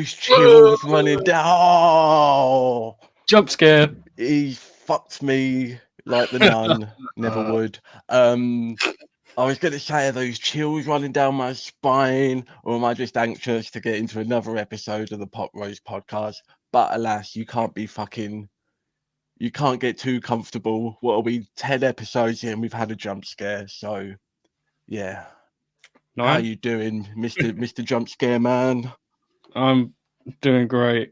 those chills running down. Oh, Jump scare. he fucked me like the nun never would. I was going to say, are those chills running down my spine, or am I just anxious to get into another episode of the Poproast podcast? But alas, you can't get too comfortable. What are we, 10 episodes in? We've had a jump scare. So, yeah. No, How you doing, Mr. Jump Scare Man? I'm doing great.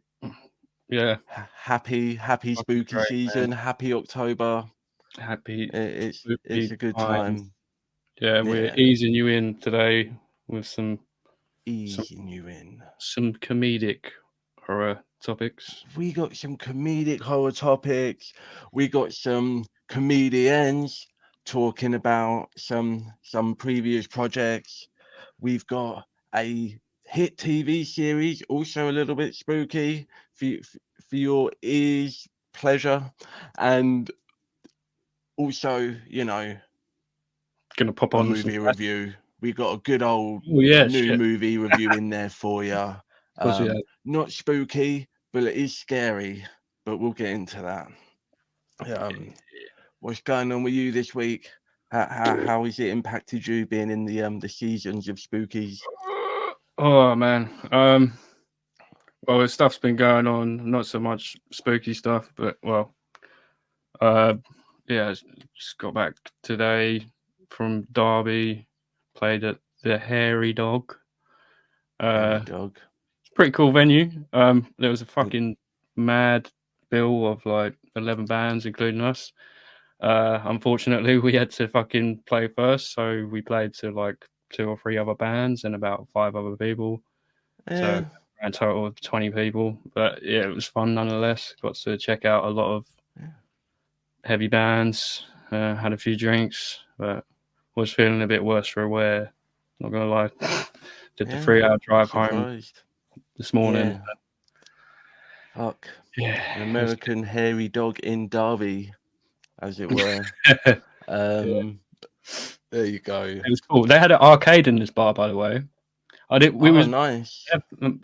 Yeah. Happy spooky great, season. man. Happy October. Happy. It's a good times. time. Yeah, we're easing you in today with some comedic horror topics. We got some comedic horror topics. We got some comedians talking about some previous projects. We've got a hit TV series, also a little bit spooky for your ears pleasure, and also, Gonna pop a on movie review. We got a good old new movie review in there for you. Not spooky, but it is scary. But we'll get into that. What's going on with you this week? How has it impacted you being in the seasons of spookies? Oh man, well, stuff's been going on. Not so much spooky stuff, but just got back today from Derby. Played at the Hairy Dog. Hairy Dog. It's a pretty cool venue. There was a fucking mad bill of like 11 bands, including us. Unfortunately, we had to fucking play first, so we played to like 2 or 3 other bands and about 5 other people. So a total of 20 people. But yeah, it was fun nonetheless. Got to check out a lot of heavy bands. Had a few drinks, but was feeling a bit worse for wear. Not gonna lie. Did the 3-hour drive home this morning. Yeah. Fuck. Yeah. An American hairy dog in Derby, as it were. There you go. It was cool. They had an arcade in this bar, by the way. Nice.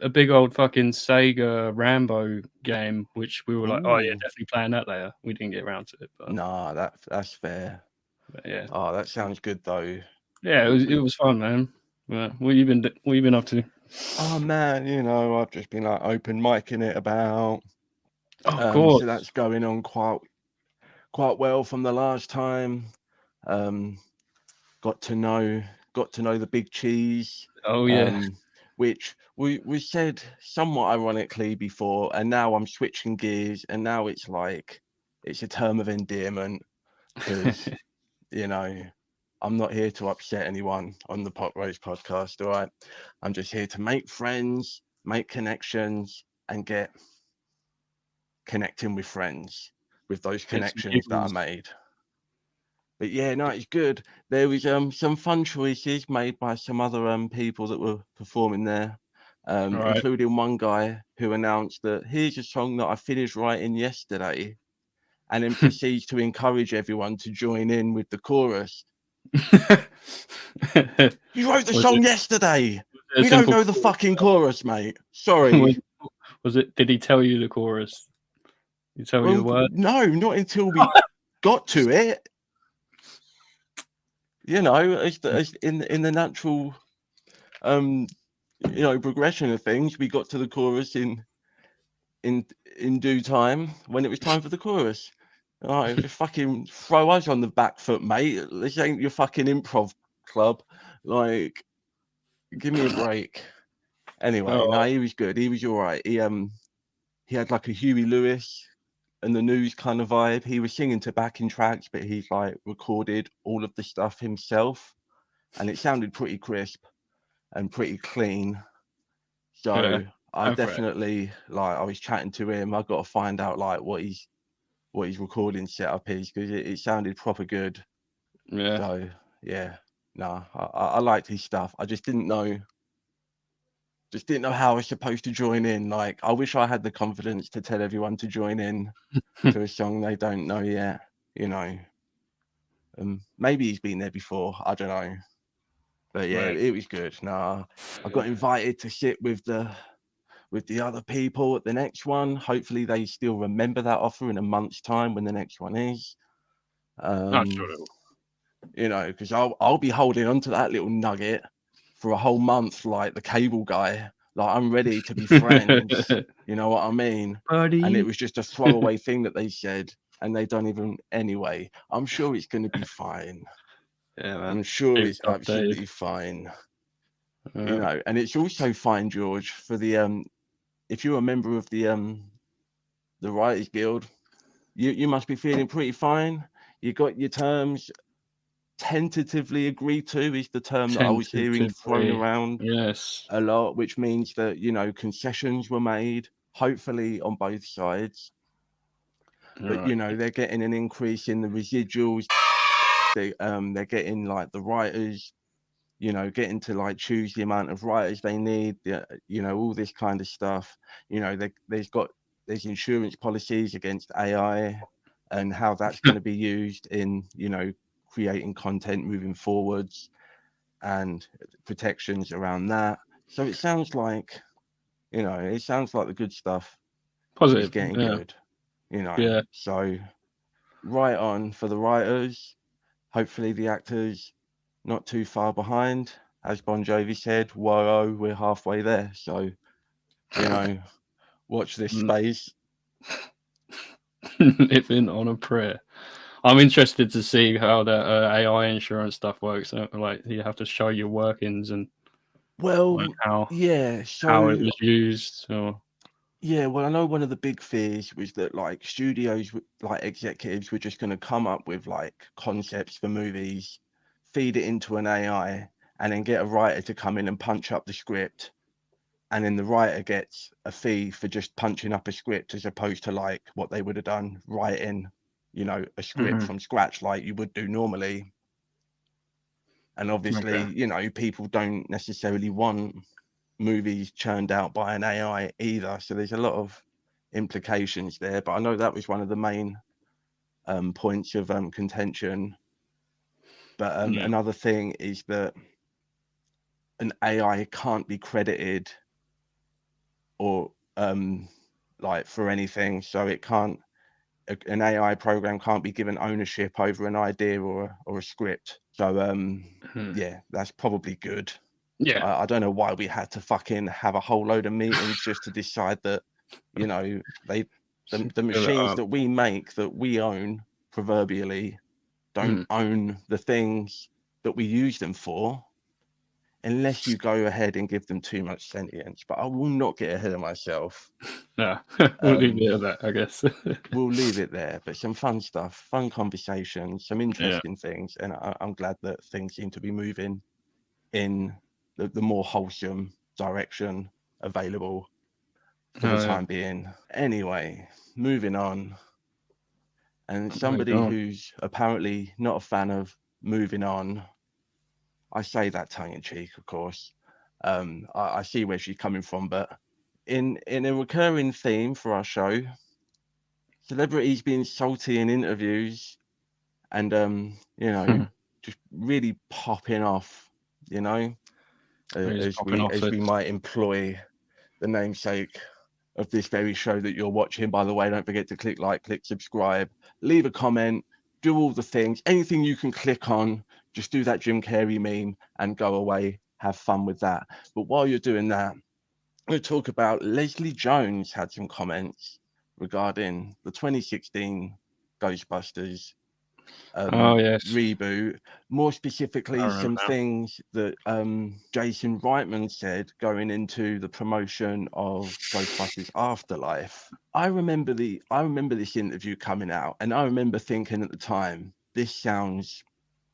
A big old fucking Sega Rambo game, which we were like, oh yeah, definitely playing that later. We didn't get around to it. But... Nah, that's fair. But yeah. Oh, that sounds good though. Yeah, it was fun, man. What you been up to? Oh man, I've just been like open micing it about. Of course. So that's going on quite well from the last time. Got to know the Big Cheese. Oh yeah. Which we said somewhat ironically before, and now I'm switching gears, and now it's like it's a term of endearment because I'm not here to upset anyone on the Poproast podcast, all right? I'm just here to make friends, make connections, and get connecting with friends with those connections that I made. But yeah, no, it's good. There was some fun choices made by some other people that were performing there, including one guy who announced that here's a song that I finished writing yesterday, and then proceeds to encourage everyone to join in with the chorus. You wrote the song yesterday. We don't know the fucking chorus, mate. Sorry. Did he tell you the chorus? Did he tell you the word? No, not until we got to it. As in the natural, progression of things, we got to the chorus in due time when it was time for the chorus. All right, just fucking throw us on the back foot, mate. This ain't your fucking improv club. Like, give me a break. Anyway, no, he was good. He was all right. He had like a Huey Lewis and the News kind of vibe. He was singing to backing tracks, but he's like recorded all of the stuff himself, and it sounded pretty crisp and pretty clean. So I definitely I was chatting to him. I got to find out like what his recording setup is, because it sounded proper good. Yeah. So yeah, no, I liked his stuff. I just didn't know how I was supposed to join in. Like, I wish I had the confidence to tell everyone to join in to a song they don't know yet. Maybe he's been there before. I don't know. But yeah, It was good. Nah, I got invited to sit with the with the other people at the next one. Hopefully they still remember that offer in a month's time when the next one is. I'm sure it will. You know, because I'll be holding on to that little nugget for a whole month, like the cable guy. Like, I'm ready to be friends. You know what I mean? Buddy. And it was just a throwaway thing that they said, and they don't even anyway. I'm sure it's going to be fine. Yeah, man. I'm sure Keep it's updated. absolutely fine. You know, and it's also fine, George, for the if you're a member of the Writers Guild, you must be feeling pretty fine. You got your terms tentatively agreed to, is the term that I was hearing thrown around Yes. a lot, which means that, you know, concessions were made, hopefully on both sides. But you know, they're getting an increase in the residuals. They're getting, like, the writers, you know, getting to, like, choose the amount of writers they need, you know, all this kind of stuff. You know, there's insurance policies against AI and how that's going to be used in, you know, creating content moving forwards, and protections around that. So it sounds like, you know, the good stuff Positive. is getting good, you know. Yeah. So right on for the writers. Hopefully the actors not too far behind. As Bon Jovi said, whoa, we're halfway there. So, you know, watch this space. Living on a prayer. I'm interested to see how that AI insurance stuff works. Like, you have to show your workings and like, how it was used. Or... Yeah, well, I know one of the big fears was that, like, studios, like executives, were just going to come up with, like, concepts for movies, feed it into an AI, and then get a writer to come in and punch up the script, and then the writer gets a fee for just punching up a script, as opposed to, like, what they would have done writing, you know, a script from scratch like you would do normally. And obviously, you know, people don't necessarily want movies churned out by an AI either. So there's a lot of implications there. But I know that was one of the main points of contention. But another thing is that an AI can't be credited or like for anything. So it can't, an AI program can't be given ownership over an idea or a script. So yeah, that's probably good. Yeah. I don't know why we had to fucking have a whole load of meetings just to decide that, you know, the machines that we make, that we own proverbially, don't own the things that we use them for, unless you go ahead and give them too much sentience. But I will not get ahead of myself. No, we'll leave it at that, I guess. We'll leave it there. But some fun stuff, fun conversations, some interesting things. And I'm glad that things seem to be moving in the more wholesome direction available for the time being. Anyway, moving on. And somebody who's apparently not a fan of moving on, I say that tongue in cheek, of course. I see where she's coming from, but in a recurring theme for our show, celebrities being salty in interviews and you know, just really popping off, you know, as we might employ the namesake of this very show that you're watching. By the way, don't forget to click like, click subscribe, leave a comment, do all the things, anything you can click on. Just do that Jim Carrey meme and go away, have fun with that. But while you're doing that, I'm going to talk about Leslie Jones had some comments regarding the 2016 Ghostbusters reboot. More specifically, some things that Jason Reitman said going into the promotion of Ghostbusters Afterlife. I remember this interview coming out, and I remember thinking at the time, this sounds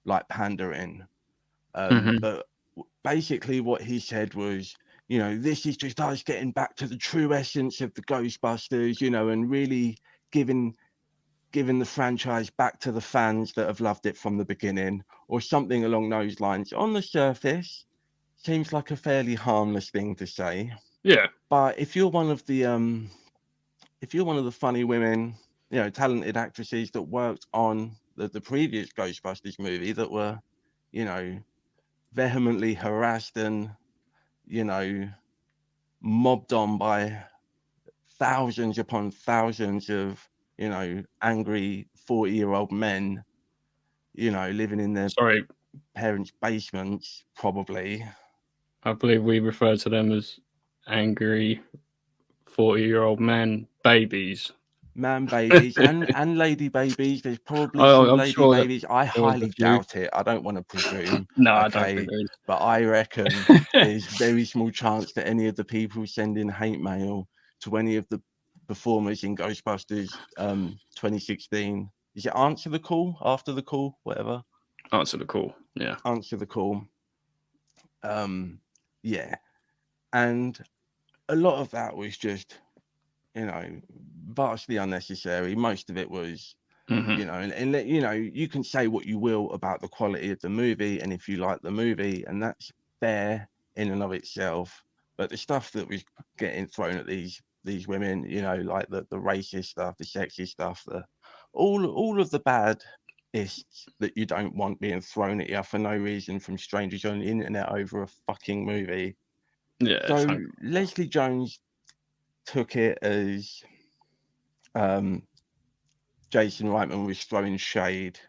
like pandering. But basically what he said was, you know, this is just us getting back to the true essence of the Ghostbusters, you know, and really giving the franchise back to the fans that have loved it from the beginning, or something along those lines. On the surface, seems like a fairly harmless thing to say. Yeah. But if you're one of the funny women, you know, talented actresses that worked on the previous Ghostbusters movie, that were, you know, vehemently harassed and, you know, mobbed on by thousands upon thousands of, you know, angry 40-year-old men, you know, living in their Sorry, parents' basements, probably. I believe we refer to them as angry 40-year-old man babies. Man babies and lady babies. There's probably Oh, some I'm lady sure that babies. I there was a highly few. doubt it. I don't want to presume, No, I don't think okay? there But I reckon is. there's very small chance that any of the people sending hate mail to any of the performers in Ghostbusters 2016. Is it Answer the Call? After the Call? Whatever. Answer the call. Yeah. Answer the Call. Yeah. And a lot of that was just, you know, vastly unnecessary. Most of it was, Mm-hmm. you know, and you know, you can say what you will about the quality of the movie, and if you like the movie, and that's fair in and of itself. But the stuff that was getting thrown at these women, you know, like the racist stuff, the sexist stuff, the all of the bad ists that you don't want being thrown at you for no reason from strangers on the internet over a fucking movie. Yeah. So Leslie Jones took it as Jason Reitman was throwing shade.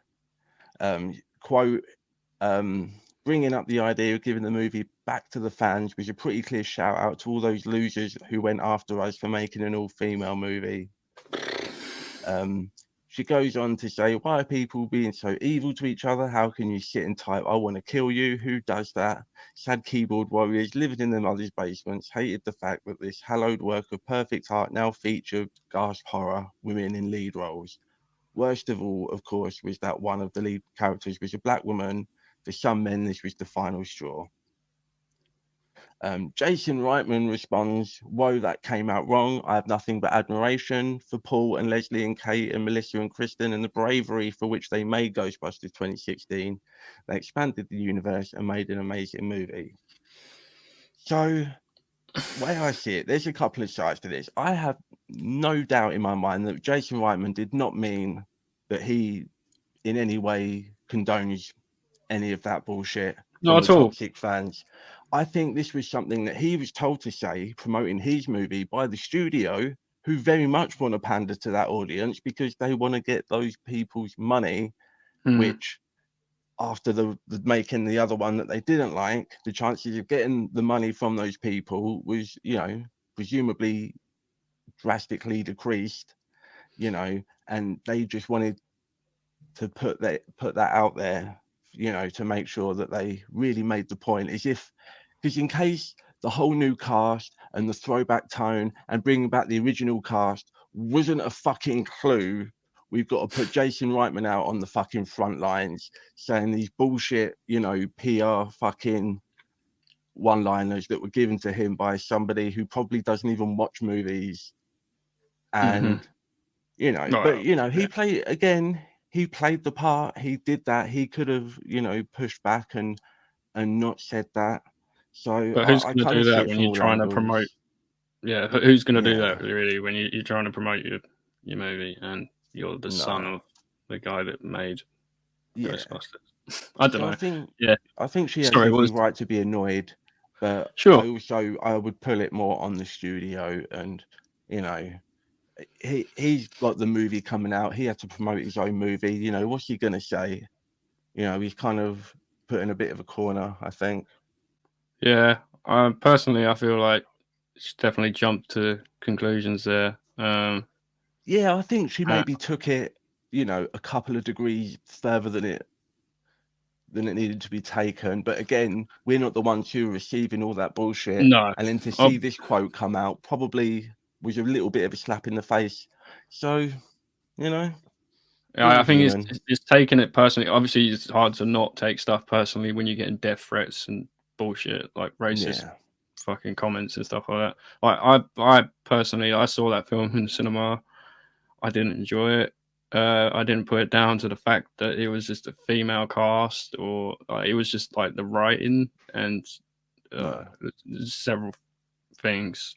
Quote, bringing up the idea of giving the movie back to the fans was a pretty clear shout out to all those losers who went after us for making an all-female movie. She goes on to say, why are people being so evil to each other? How can you sit and type, I want to kill you? Who does that? Sad keyboard warriors living in their mother's basements hated the fact that this hallowed work of perfect art now featured, gasp horror, women in lead roles. Worst of all, of course, was that one of the lead characters was a black woman. For some men, this was the final straw. Jason Reitman responds, whoa, that came out wrong. I have nothing but admiration for Paul and Leslie and Kate and Melissa and Kristen and the bravery for which they made Ghostbusters 2016. They expanded the universe and made an amazing movie. So, the way I see it, there's a couple of sides to this. I have no doubt in my mind that Jason Reitman did not mean that he in any way condones any of that bullshit from Not the at all. toxic fans. I think this was something that he was told to say, promoting his movie by the studio, who very much want to pander to that audience because they want to get those people's money, which after the making the other one that they didn't like, the chances of getting the money from those people was, you know, presumably drastically decreased, you know, and they just wanted to put that out there, you know, to make sure that they really made the point, as if, because in case the whole new cast and the throwback tone and bringing back the original cast wasn't a fucking clue, we've got to put Jason Reitman out on the fucking front lines saying these bullshit, you know, PR fucking one-liners that were given to him by somebody who probably doesn't even watch movies. And you know, but you know, he played the part, he did that, he could have, you know, pushed back and not said that. So But who's I going to kind do of see that it when from you're all trying to promote? angles. Yeah, who's going to do Yeah, that really when you're trying to promote your movie and you're the son no, of the guy that made yeah. Ghostbusters? I don't So know. Yeah, I think she has sorry, every was right to be annoyed, but sure. I would pull it more on the studio. And you know, he's got the movie coming out, he had to promote his own movie, you know, what's he gonna say? You know, he's kind of put in a bit of a corner, I think. Yeah, personally, I feel like she definitely jumped to conclusions there. Yeah, I think she Uh, maybe took it, you know, a couple of degrees further than it needed to be taken. But again, we're not the ones who are receiving all that bullshit. no, And then to I, see this quote come out probably was a little bit of a slap in the face. So, you know, we're I all think human. it's taking it personally. Obviously, it's hard to not take stuff personally when you're getting death threats and bullshit like racist Yeah. fucking comments and stuff like that. Like I personally, I saw that film in the cinema. I didn't enjoy it. I didn't put it down to the fact that it was just a female cast, or it was just like the writing and No. several things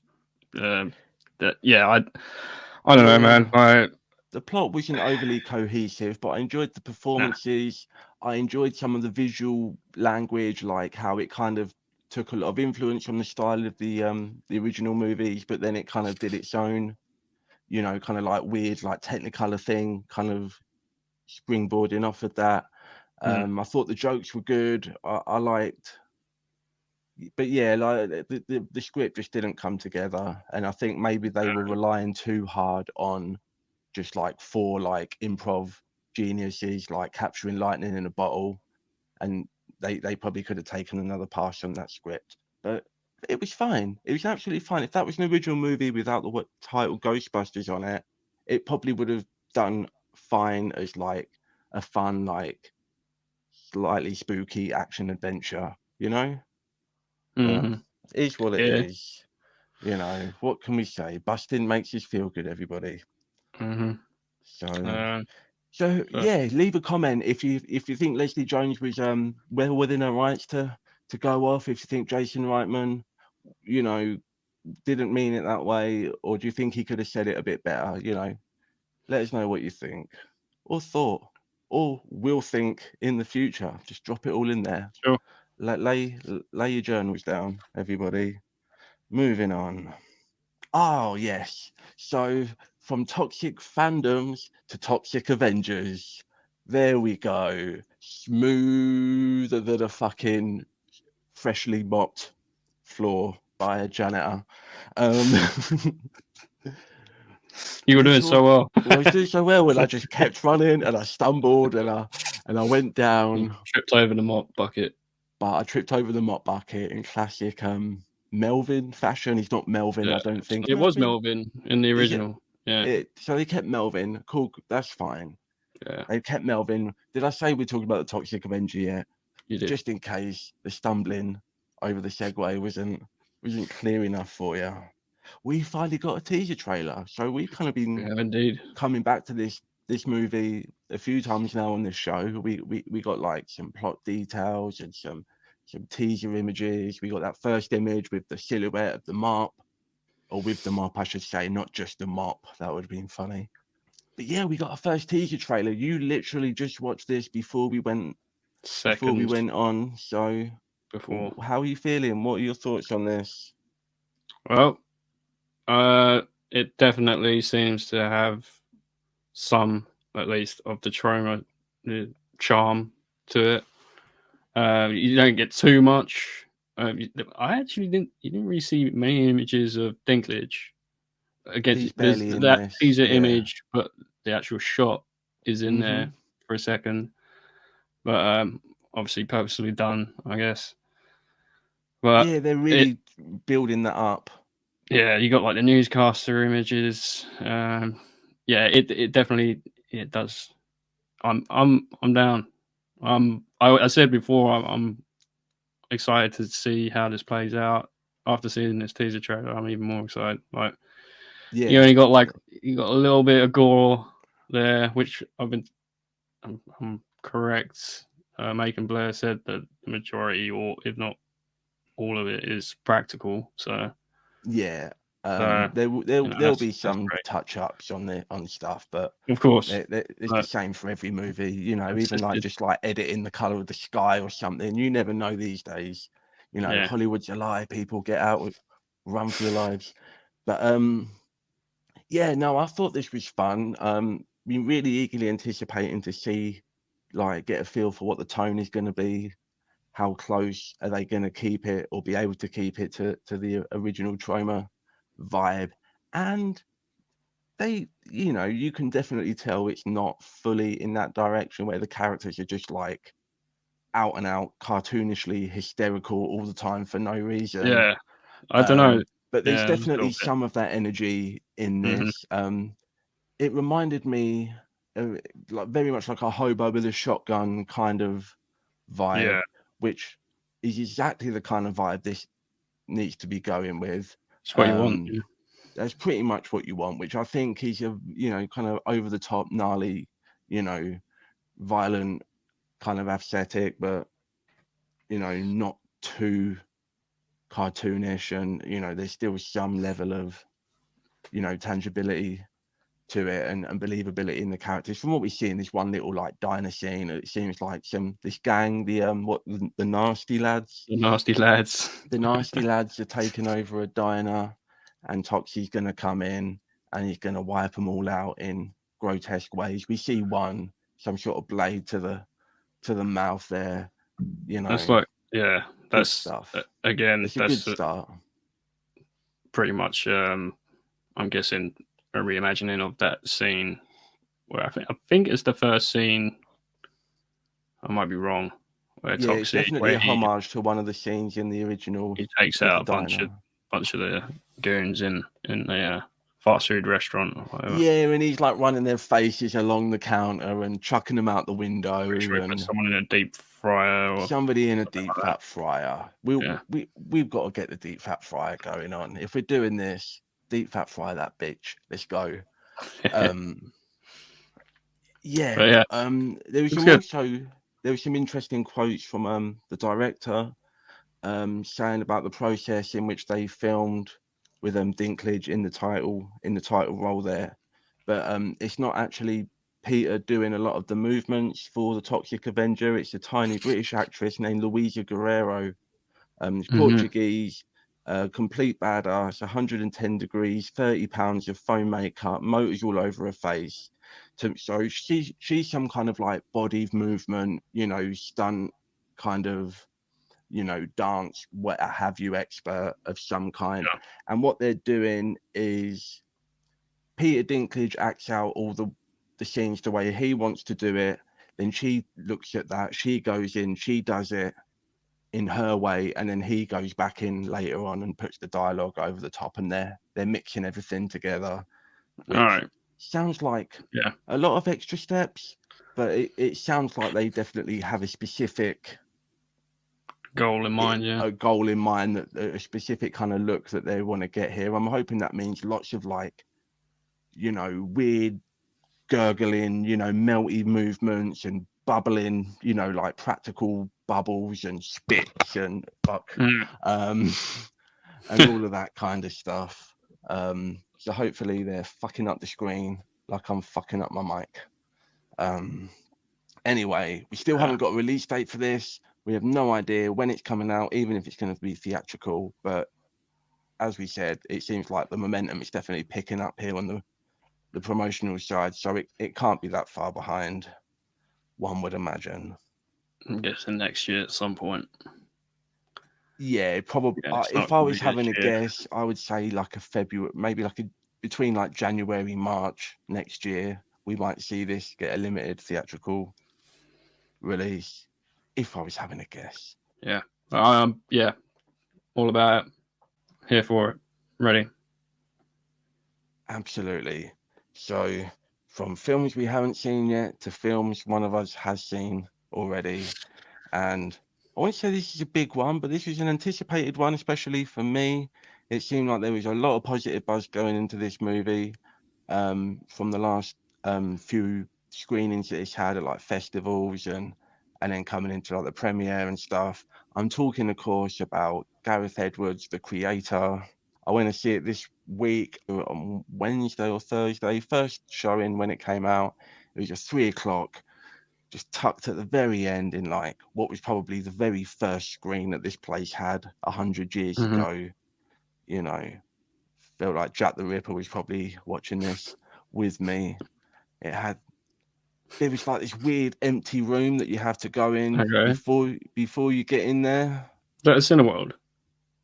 that I don't know, man. Yeah. The plot wasn't overly cohesive, but I enjoyed the Nah. performances. I enjoyed some of the visual language, like how it kind of took a lot of influence from the style of the original movies, but then it kind of did its own, you know, kind of like weird, like Technicolor thing, kind of springboarding off of that. I thought the jokes were good. I liked, but yeah, like the script just didn't come together, and I think maybe they were relying too hard on just like four like improv geniuses, like capturing lightning in a bottle, and they probably could have taken another pass on that script, but it was fine. It was absolutely fine. If that was an original movie without the title Ghostbusters on it, it probably would have done fine as like a fun, like slightly spooky action adventure, you know. But it is what it Yeah. is. You know, what can we say? Busting makes us feel good, everybody. So so yeah, leave a comment if you think Leslie Jones was well within her rights to go off. If you think Jason Reitman, you know, didn't mean it that way, or do you think he could have said it a bit better? You know, let us know what you think or thought, or will think in the future. Just drop it all in there. Sure. Lay your journals down, everybody. Moving on. Oh yes. So from toxic fandoms to toxic Avengers. There we go. Smoother than a fucking freshly mopped floor by a janitor. You were doing so well. I was doing so well, and I just kept running, and I stumbled, and I went down. You tripped over the mop bucket. But I tripped over the mop bucket in classic Melvin fashion. He's not Melvin, Yeah, I don't think. it was Melvin in the original. Yeah. So they kept Melvin. Cool, that's fine. Yeah. They kept Melvin. Did I say we're talking about the Toxic Avenger yet? You did. Just in case the stumbling over the segue wasn't clear enough for you. We finally got a teaser trailer. So we've kind of been indeed coming back to this movie a few times now on this show. We got like some plot details and some teaser images. We got that first image with the silhouette of the mop, or with the mop, I should say, not just the mop. That would have been funny. But yeah, we got our first teaser trailer. You literally just watched this before we went on. So before. How are you feeling? What are your thoughts on this? Well, it definitely seems to have some, at least, of the Troma charm to it. You don't get too much. I actually didn't. You didn't really see many images of Dinklage. Again, there's that teaser image, but the actual shot is in there for a second. But obviously, purposely done, I guess. But yeah, they're really building that up. Yeah, you got like the newscaster images. Yeah, it definitely it does. I'm down. I said before I'm excited to see how this plays out. After seeing this teaser trailer, I'm even more excited. Like, yeah, you only got you got a little bit of gore there, which I'm correct. Macon Blair said that the majority, or if not all of it, is practical. So yeah, there'll be some touch ups on stuff, but of course it's the same for every movie. You know, even just like editing the color of the sky or something. You never know these days. You know, Hollywood's a lie. People get out, run for your lives. But yeah, no, I thought this was fun. Been really eagerly anticipating to see, like, get a feel for what the tone is going to be. How close are they going to keep it, or be able to keep it to the original Troma vibe? And they, you know, you can definitely tell it's not fully in that direction where the characters are just like out and out cartoonishly hysterical all the time for no reason. Yeah, I don't know, but there's definitely some of that energy in this. It reminded me like very much like a hobo with a shotgun kind of vibe, which is exactly the kind of vibe this needs to be going with. That's what you want. That's pretty much what you want, which I think is a, you know, kind of over the top, gnarly, you know, violent, kind of aesthetic, but, you know, not too cartoonish, and, you know, there's still some level of, you know, tangibility to it and believability in the characters. From what we see in this one little like diner scene, it seems like this gang, the nasty lads, The nasty lads. the nasty lads are taking over a diner, and Toxie's gonna come in and he's gonna wipe them all out in grotesque ways. We see some sort of blade to the mouth there, you know. That's like, yeah, Good that's stuff. again, It's a that's good start. pretty much. I'm guessing a reimagining of that scene. Where I think it's the first scene. I might be wrong. Where Yeah, it's Toxic, definitely where a homage to one of the scenes in the original. he takes of out the a diner. bunch of the goons in the fast food restaurant or whatever. Yeah, and he's like running their faces along the counter and chucking them out the window. Pretty sure he And put someone in a deep fryer or somebody in a something deep like fat fryer. We've got to get the deep fat fryer going on. If we're doing this, deep fat fry that bitch. Let's go. that. Yeah. But yeah, There was some interesting quotes from the director saying about the process in which they filmed with Dinklage in the title role there. But it's not actually Peter doing a lot of the movements for the Toxic Avenger. It's a tiny British actress named Louisa Guerrero. Portuguese, complete badass, 110 degrees, 30 pounds of foam makeup, motors all over her face. So she's some kind of like body movement, stunt kind of, dance, what have you, expert of some kind. Yeah. And what they're doing is Peter Dinklage acts out all the scenes the way he wants to do it. Then she looks at that, she goes in, she does it in her way, and then he goes back in later on and puts the dialogue over the top, and they're mixing everything together, which All right. sounds like Yeah. a lot of extra steps, but it sounds like they definitely have a specific goal in mind. Yeah. A goal in mind, that a specific kind of look that they want to get here. I'm hoping that means lots of like, weird gurgling, melty movements and bubbling, like practical bubbles and spits and and all of that kind of stuff. So hopefully they're fucking up the screen like I'm fucking up my mic. Anyway, we still haven't got a release date for this. We have no idea when it's coming out, even if it's going to be theatrical. But as we said, it seems like the momentum is definitely picking up here on the promotional side, so it can't be that far behind, one would imagine. I'm guessing next year at some point. Yeah, probably. If I was having a guess, I would say like a February, maybe like between like January, March next year, we might see this get a limited theatrical release. If I was having a guess. Yeah. Yeah. All about it. Here for it. Ready. Absolutely. So from films we haven't seen yet to films one of us has seen already. And I won't say this is a big one, but this was an anticipated one, especially for me. It seemed like there was a lot of positive buzz going into this movie from the last few screenings that it's had at like festivals and then coming into like the premiere and stuff. I'm talking, of course, about Gareth Edwards, the creator. I went to see it this week on Wednesday or Thursday. First showing when it came out. It was just 3:00, just tucked at the very end in like what was probably the very first screen that this place had 100 years ago. Felt like Jack the Ripper was probably watching this with me. There was like this weird empty room that you have to go in before you get in there. That's Cineworld.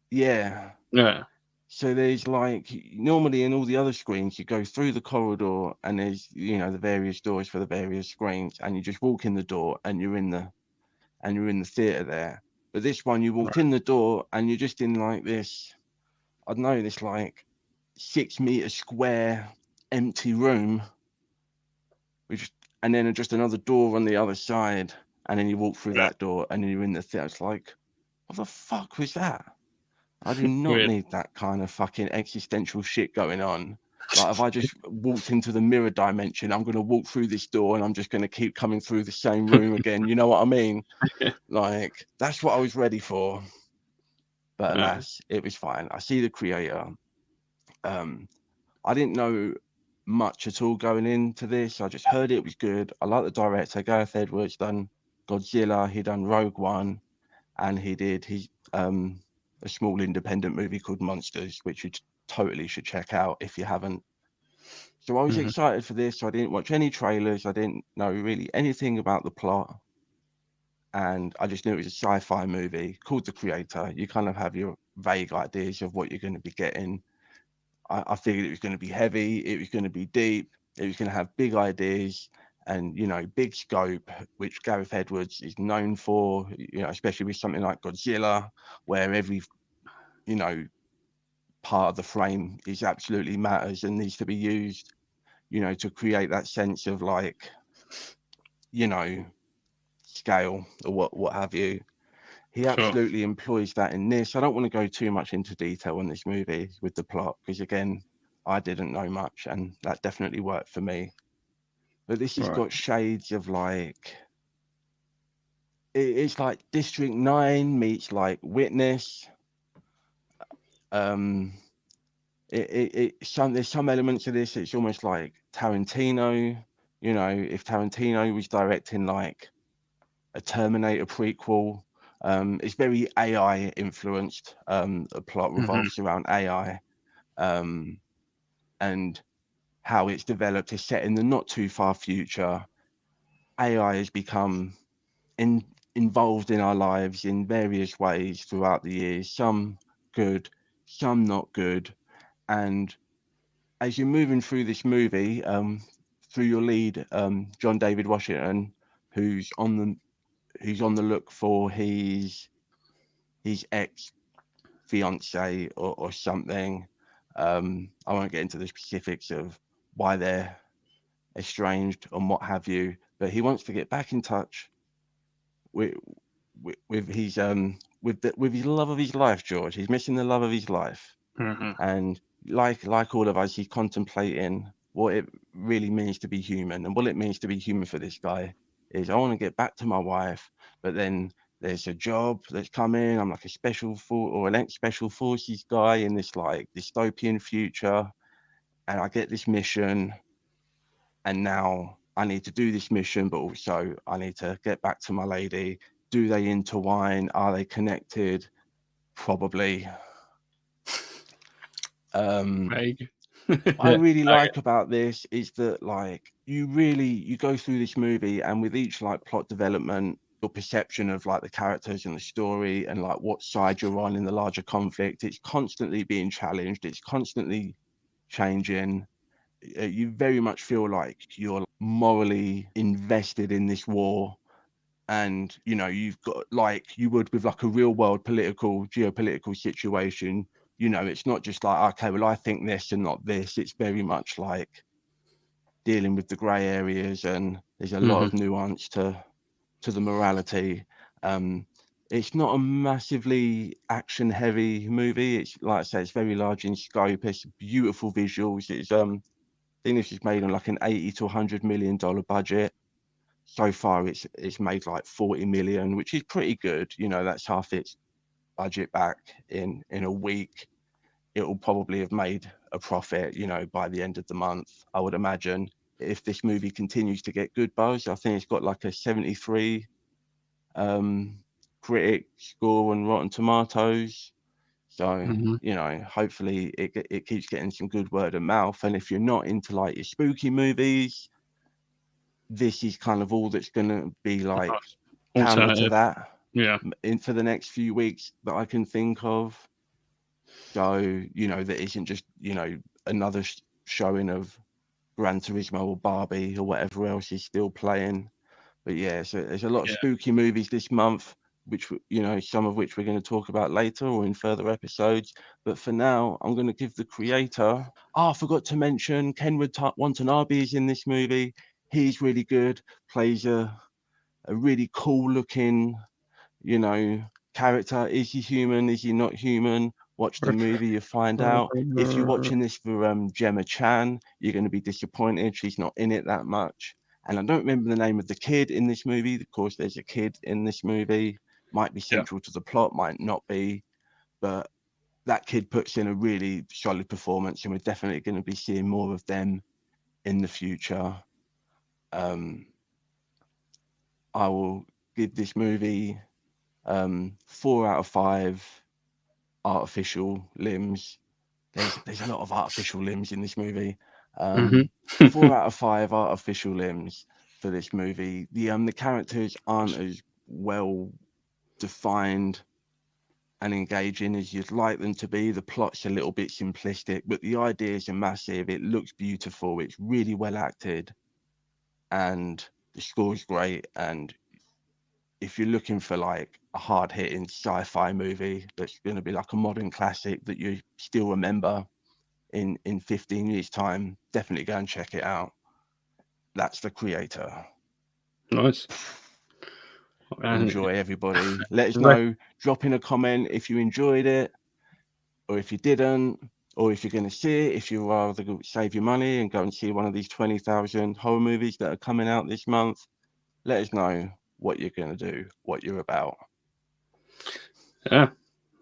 Yeah. Yeah. So there's like, normally in all the other screens, you go through the corridor and there's, the various doors for the various screens, and you just walk in the door and you're in the theater there. But this one, you walked in the door and you're just in like this, I don't know, this like 6 meter square empty room, and then just another door on the other side, and then you walk through that door and then you're in the theater. It's like, what the fuck was that? I do not need that kind of fucking existential shit going on. Like, if I just walked into the mirror dimension, I'm going to walk through this door and I'm just going to keep coming through the same room again. You know what I mean? Like, that's what I was ready for. But alas, it was fine. I see the creator. I didn't know much at all going into this. I just heard it was good. I like the director, Gareth Edwards, done Godzilla, he done Rogue One, and he did a small independent movie called Monsters, which you totally should check out if you haven't. So I was Mhm. excited for this. I didn't watch any trailers. I didn't know really anything about the plot. And I just knew it was a sci-fi movie called The Creator. You kind of have your vague ideas of what you're going to be getting. I figured it was going to be heavy, it was going to be deep, it was going to have big ideas and, you know, big scope, which Gareth Edwards is known for, you know, especially with something like Godzilla, where every, you know, part of the frame is absolutely matters and needs to be used, you know, to create that sense of like, you know, scale or what have you. He Sure. absolutely employs that in this. I don't want to go too much into detail on this movie with the plot because, again, I didn't know much and that definitely worked for me. But this has Right. got shades of like, it's like District 9 meets like Witness. Um, there's some elements of this, it's almost like Tarantino. You know, if Tarantino was directing like a Terminator prequel. It's very AI influenced. The plot Mhm. revolves around AI, and how it's developed is set in the not too far future. AI has become involved in our lives in various ways throughout the years, some good, some not good. And as you're moving through this movie, through your lead, John David Washington, who's on the look for his ex fiance or something. I won't get into the specifics of why they're estranged and what have you, but he wants to get back in touch with with his with his love of his life, George. He's missing the love of his life, Mhm. and like all of us, he's contemplating what it really means to be human, and what it means to be human for this guy is I want to get back to my wife, but then there's a job that's come in. I'm like a special for or an ex-special forces guy in this like dystopian future, and I get this mission, and now I need to do this mission, but also I need to get back to my lady. Do they intertwine? Are they connected? Probably. Um, Vague. what I really Okay. like about this is that like you go through this movie, and with each like plot development, your perception of like the characters and the story and like what side you're on in the larger conflict, it's constantly being challenged, it's constantly changing. You very much feel like you're morally invested in this war, and you know you've got like you would with like a real world geopolitical situation. You know, it's not just like, okay, well, I think this and not this. It's very much like dealing with the gray areas, and there's a lot Mhm. of nuance to the morality. um it's not a massively action heavy movie. It's like I say, it's very large in scope, it's beautiful visuals. It's I think this is made on like an 80 to 100 million dollar budget. So far it's made like 40 million, which is pretty good. You know, that's half its budget back in a week. It will probably have made a profit, you know, by the end of the month, I would imagine. If this movie continues to get good buzz, I think it's got like a 73 um critic score on Rotten Tomatoes. So, Mhm. you know, hopefully it keeps getting some good word of mouth. And if you're not into like your spooky movies, this is kind of all that's going to be like Nice. counter to Alternative. that Yeah. in for the next few weeks that I can think of. So, you know, that isn't just, you know, another showing of Gran Turismo or Barbie or whatever else is still playing. But yeah, so there's a lot of Yeah. spooky movies this month, which, you know, some of which we're going to talk about later or in further episodes. But for now, I'm going to give the creator. Oh, I forgot to mention Kenwood Watanabe is in this movie. He's really good, plays a really cool looking, you know, character. Is he human? Is he not human? Watch the movie, you find out. If you're watching this for Gemma Chan, you're going to be disappointed. She's not in it that much. And I don't remember the name of the kid in this movie. Of course, there's a kid in this movie. Might be Yeah. central to the plot, might not be. But that kid puts in a really solid performance, and we're definitely going to be seeing more of them in the future, I will give this movie 4 out of 5 artificial limbs. There's a lot of artificial limbs in this movie. 4 out of 5 artificial limbs for this movie. The characters aren't as well defined and engaging as you'd like them to be. The plot's a little bit simplistic, but the ideas are massive. It looks beautiful. It's really well acted, and the score's great. And if you're looking for like a hard-hitting sci-fi movie that's going to be like a modern classic that you still remember in 15 years time, definitely go and check it out. That's The Creator. Nice. Enjoy, everybody. Let us know, drop in a comment if you enjoyed it, or if you didn't, or if you're going to see it, if you rather save your money and go and see one of these 20,000 horror movies that are coming out this month. Let us know what you're going to do, what you're about. Yeah,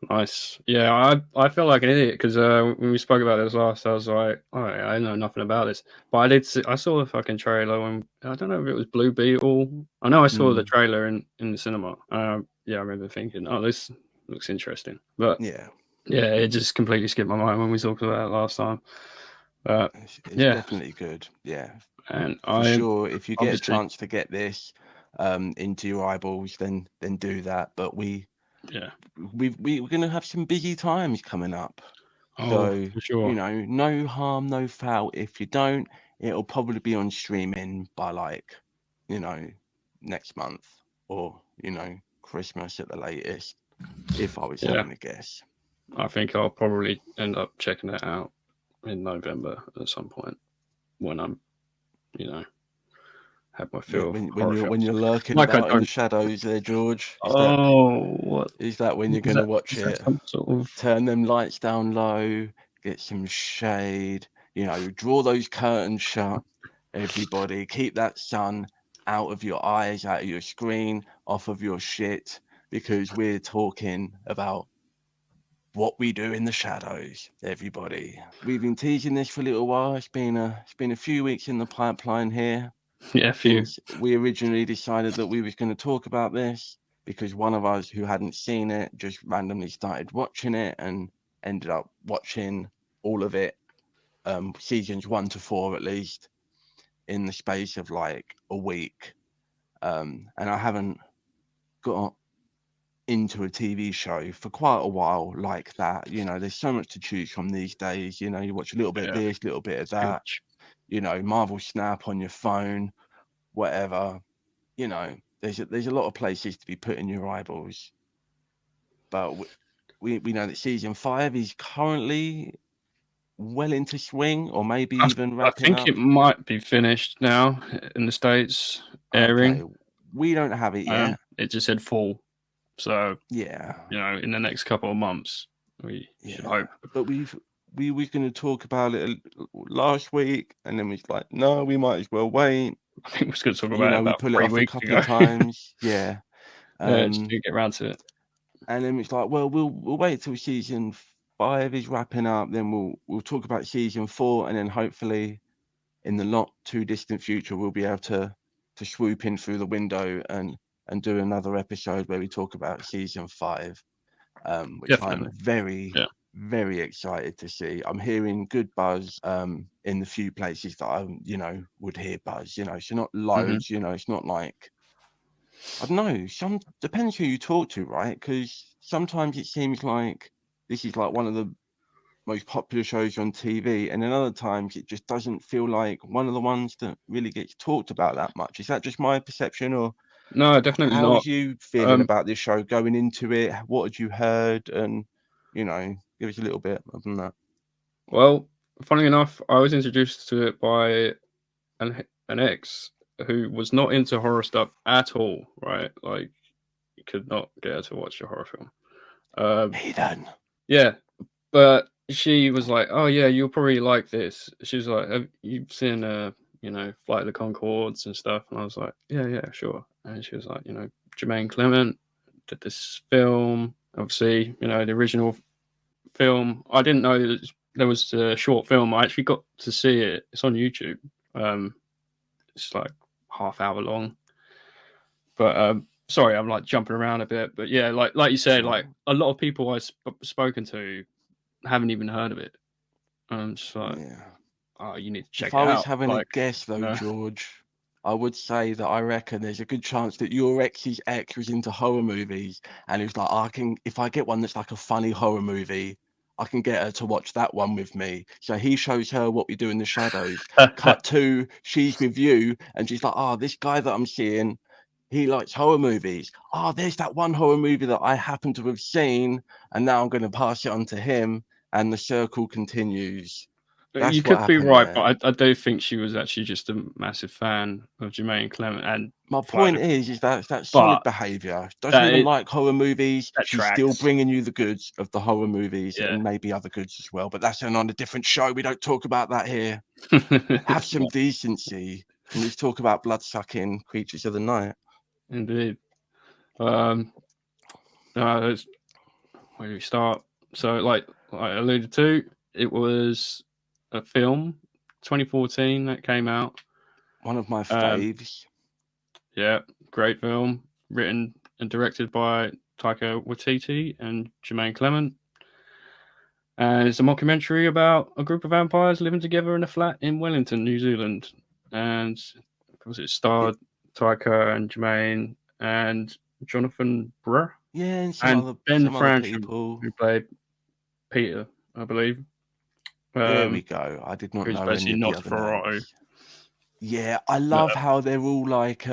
nice. Yeah, I feel like an idiot because when we spoke about this last, I was like, oh, I know nothing about this, but I saw the fucking trailer when I don't know if it was Blue Beetle. I know I saw the trailer in the cinema. Yeah, I remember thinking, oh, this looks interesting, but yeah, it just completely skipped my mind when we talked about it last time. But it's definitely good. Yeah, and for sure. If you get a chance to get this into your eyeballs, then do that. But we're going to have some busy times coming up. So, for sure. you know, no harm, no foul. If you don't, it'll probably be on streaming by like, you know, next month or, you know, Christmas at the latest, if I was having to guess. I think I'll probably end up checking it out in November at some point when I'm, you know, have my fill when you're lurking about in the shadows there, George. Is that when you're going to watch it? Turn them lights down low, get some shade, you know, draw those curtains shut, everybody. Keep that sun out of your eyes, out of your screen, off of your shit, because we're talking about what we do in the shadows, everybody. We've been teasing this for a little while. It's been a few weeks in the pipeline here. Yeah, since we originally decided that we was going to talk about this, because one of us who hadn't seen it just randomly started watching it and ended up watching all of it, seasons 1 to 4 at least, in the space of like a week. And I haven't got into a TV show for quite a while like that. You know, there's so much to choose from these days. You know, you watch a little bit of this, a little bit of that. You know, Marvel Snap on your phone, whatever. You know, there's a lot of places to be putting your eyeballs. But we know that season 5 is currently well into swing, or maybe even wrapping up. I think it might be finished now in the States airing. Okay, we don't have it yet. It just said fall. So yeah, you know, in the next couple of months, we should hope. But we were going to talk about it last week, and then we was like, no, we might as well wait. I think we was going to talk about it about we put 3 it off weeks a couple of times. Yeah. Just didn't get around to it. And then it's like, well, we'll wait till season 5 is wrapping up, then we'll talk about season 4, and then hopefully in the not too distant future we'll be able to swoop in through the window and do another episode where we talk about season 5, which Definitely. I'm very excited to see. I'm hearing good buzz in the few places that I, you know, would hear buzz, you know, so not loads, you know, it's not like, I don't know, depends who you talk to, right? Because sometimes it seems like this is like one of the most popular shows on TV, and then other times it just doesn't feel like one of the ones that really gets talked about that much. Is that just my perception, or no? Definitely how not. was you feeling about this show going into it? What had you heard? And you know, give us a little bit of that. Well, funny enough, I was introduced to it by an ex who was not into horror stuff at all. Right, like you could not get her to watch a horror film. Heathen. Yeah, but she was like, "Oh yeah, you'll probably like this." She was like, "Have you seen you know, Flight of the Conchords and stuff?" And I was like, "Yeah, sure." And she was like, "You know, Jermaine Clement did this film. Obviously, you know, the original film. I didn't know there was a short film. I actually got to see it. It's on YouTube. It's like half-hour long. But sorry, I'm like jumping around a bit. But yeah, like you said, like a lot of people I've spoken to haven't even heard of it. I'm just like, oh, you need to check If it I was out. having a Like, guess though, George, I would say that I reckon there's a good chance that your ex's ex was into horror movies, and he was like, if I get one that's like a funny horror movie, I can get her to watch that one with me. So he shows her What We Do in the Shadows. Cut to, she's with you, and she's like, this guy that I'm seeing, he likes horror movies. There's that one horror movie that I happen to have seen, and now I'm going to pass it on to him, and the circle continues. You That's what could be happened right, there. but I do think she was actually just a massive fan of Jermaine Clement and My Friday point the is that's solid But behavior. Doesn't that even like horror movies. that She's still tracks. bringing you the goods of the horror movies Yeah. and maybe other goods as well. But that's on a different show. We don't talk about that here. Have some decency. Can we talk about blood-sucking creatures of the night? Indeed. Where do we start? So, like I alluded to, it was a film, 2014 that came out. One of my faves. Yeah, great film, written and directed by Taika Waititi and Jermaine Clement. And it's a mockumentary about a group of vampires living together in a flat in Wellington, New Zealand. And of course, it starred Taika and Jermaine and Jonathan Brugh. Yeah, and and Ben some other Franch, people. who played Peter, I believe. There we go. I did not Who's know any basically of the other Nosferatu. names. Yeah, I love how they're all like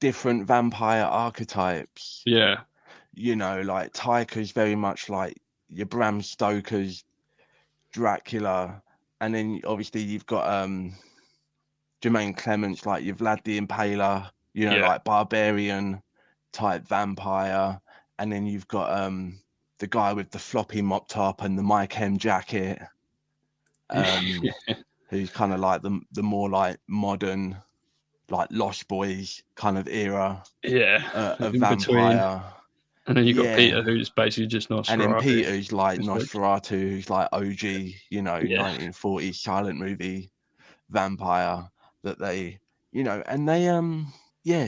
different vampire archetypes. Yeah. You know, like Taika's very much like your Bram Stoker's Dracula, and then obviously you've got Jermaine Clements, like your Vlad the Impaler, you know, like barbarian type vampire, and then you've got the guy with the floppy mop top and the Mike M jacket, who's kind of like the more like modern, like Lost Boys kind of era, of in between. vampire. And then you've got Peter, who's basically just Nosferatu. And then Peter's like Nosferatu, who's like OG, you know, 1940s silent movie vampire that they, you know, and they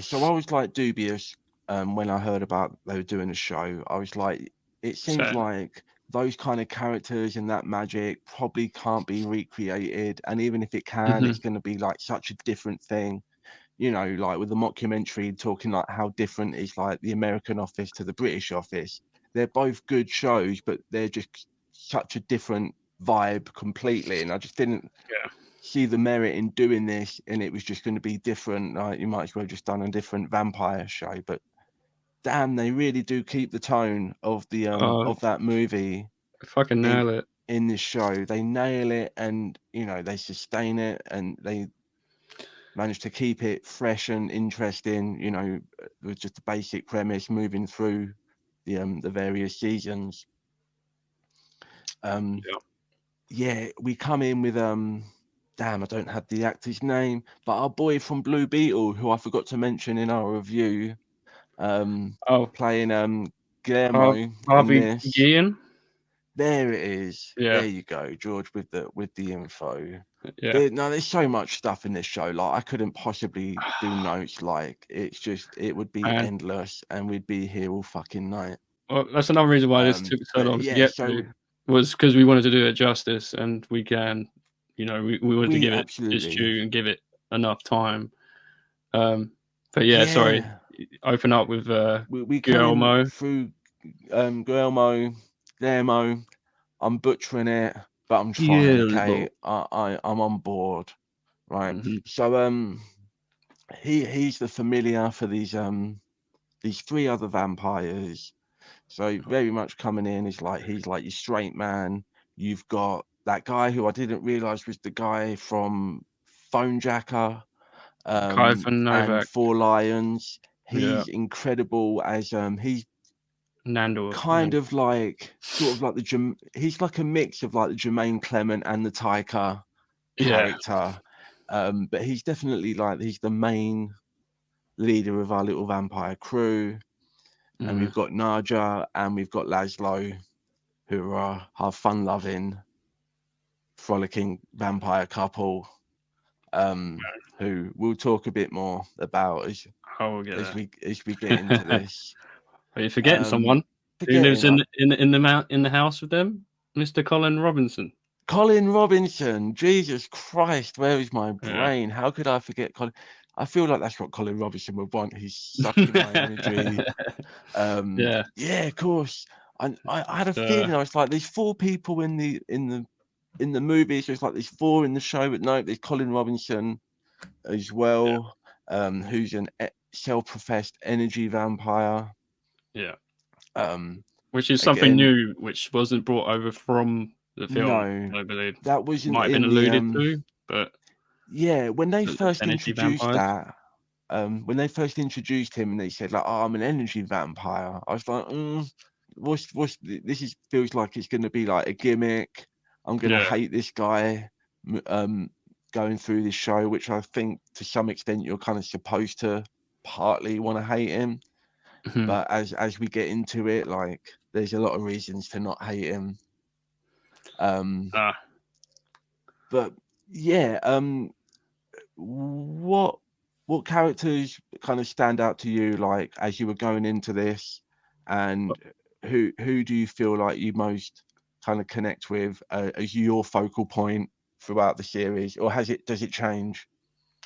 so I was like dubious when I heard about they were doing a show. I was like, it seems like those kind of characters and that magic probably can't be recreated, and even if it can, it's going to be like such a different thing. You know, like with the mockumentary talking like how different is like the American Office to the British Office. They're both good shows, but they're just such a different vibe completely. And I just didn't see the merit in doing this, and it was just going to be different. Like you might as well just done a different vampire show. But damn, they really do keep the tone of the of that movie. Fucking nail it in this show. They nail it, and you know they sustain it, and they managed to keep it fresh and interesting, you know, with just the basic premise moving through the various seasons. We come in with damn, I don't have the actor's name, but our boy from Blue Beetle, who I forgot to mention in our review, playing Guillermo in this. Guillen? There it is. Yeah. There you go, George, with the info. There's so much stuff in this show. Like I couldn't possibly do notes. Like it would be endless, and we'd be here all fucking night. Well, that's another reason why this took so long to get to, was because we wanted to do it justice, and we can, you know, we wanted to give it its due and give it enough time. But sorry, open up with we Guillermo. Through Guillermo. I'm butchering it, but I'm trying. Okay, I'm on board, right? So he's the familiar for these three other vampires. So very much coming in is like he's like your straight man. You've got that guy who I didn't realize was the guy from Phone Jacker and Four Lions. He's incredible as he's Nando, kind of like sort of like he's like a mix of like the Jermaine Clement and the Taika character, but he's definitely like he's the main leader of our little vampire crew. And we've got Naja and we've got Laszlo, who are fun loving frolicking vampire couple, who we'll talk a bit more about as we'll get as there. we get into this. Are you forgetting someone who lives Forgetting in the house with them? Mr. Colin Robinson. Colin Robinson. Jesus Christ, where is my Yeah. brain? How could I forget Colin? I feel like that's what Colin Robinson would want. He's sucking my energy. Yeah. Yeah, of course. I had a feeling. I was like, there's 4 people in the movie. So it's like there's 4 in the show, but no, there's Colin Robinson as well, who's an self-professed energy vampire. Yeah. Um, Which is something new, which wasn't brought over from the film, no, I believe. that wasn't Might have been in alluded the to, but yeah, when they first energy introduced vampires. that, when they first introduced him and they said like, "Oh, I'm an energy vampire," I was like, what's this is feels like it's going to be like a gimmick. I'm going to Yeah. hate this guy going through this show, which I think to some extent you're kind of supposed to partly want to hate him. Mhm. But as we get into it, like there's a lot of reasons to not hate him. But yeah, what characters kind of stand out to you, like as you were going into this, and who do you feel like you most kind of connect with as your focal point throughout the series, or does it change?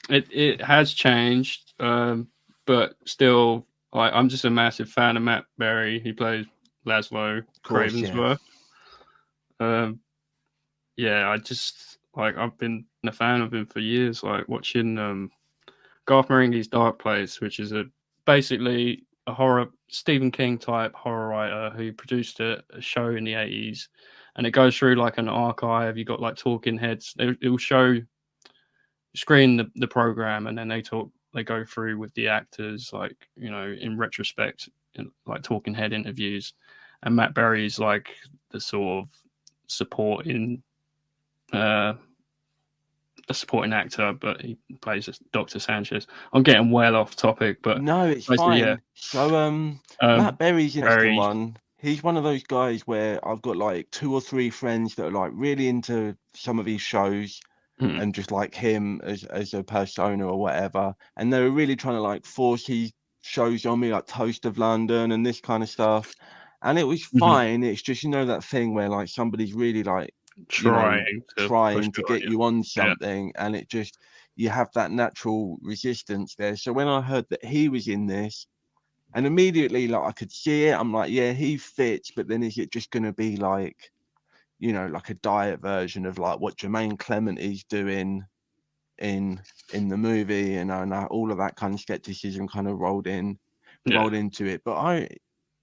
It has changed, but still, like, I'm just a massive fan of Matt Berry. He plays Laszlo Of course, yeah. Cravensworth. Yeah, I just like I've been a fan of him for years. Like watching Garth Marenghi's Dark Place, which is basically a horror Stephen King type horror writer who produced a show in the 80s, and it goes through like an archive. You got like talking heads. It will screen the program, and then they go through with the actors, like, you know, in retrospect, like talking head interviews. And Matt Berry's like the sort of supporting a supporting actor, but he plays Dr. Sanchez. I'm getting well off topic, but No, it's basically, fine. yeah. So Matt Berry's an interesting one. He's one of those guys where I've got like 2 or 3 friends that are like really into some of his shows and just like him as a persona or whatever, and they were really trying to like force his shows on me, like Toast of London and this kind of stuff, and it was fine. It's just, you know, that thing where like somebody's really like, you know, trying to get you on something, and it just, you have that natural resistance there. So when I heard that he was in this, and immediately like I could see it, I'm like, yeah, he fits, but then is it just going to be like, you know, like a diet version of like what Jermaine Clement is doing in the movie, and all of that kind of skepticism kind of rolled into it. But I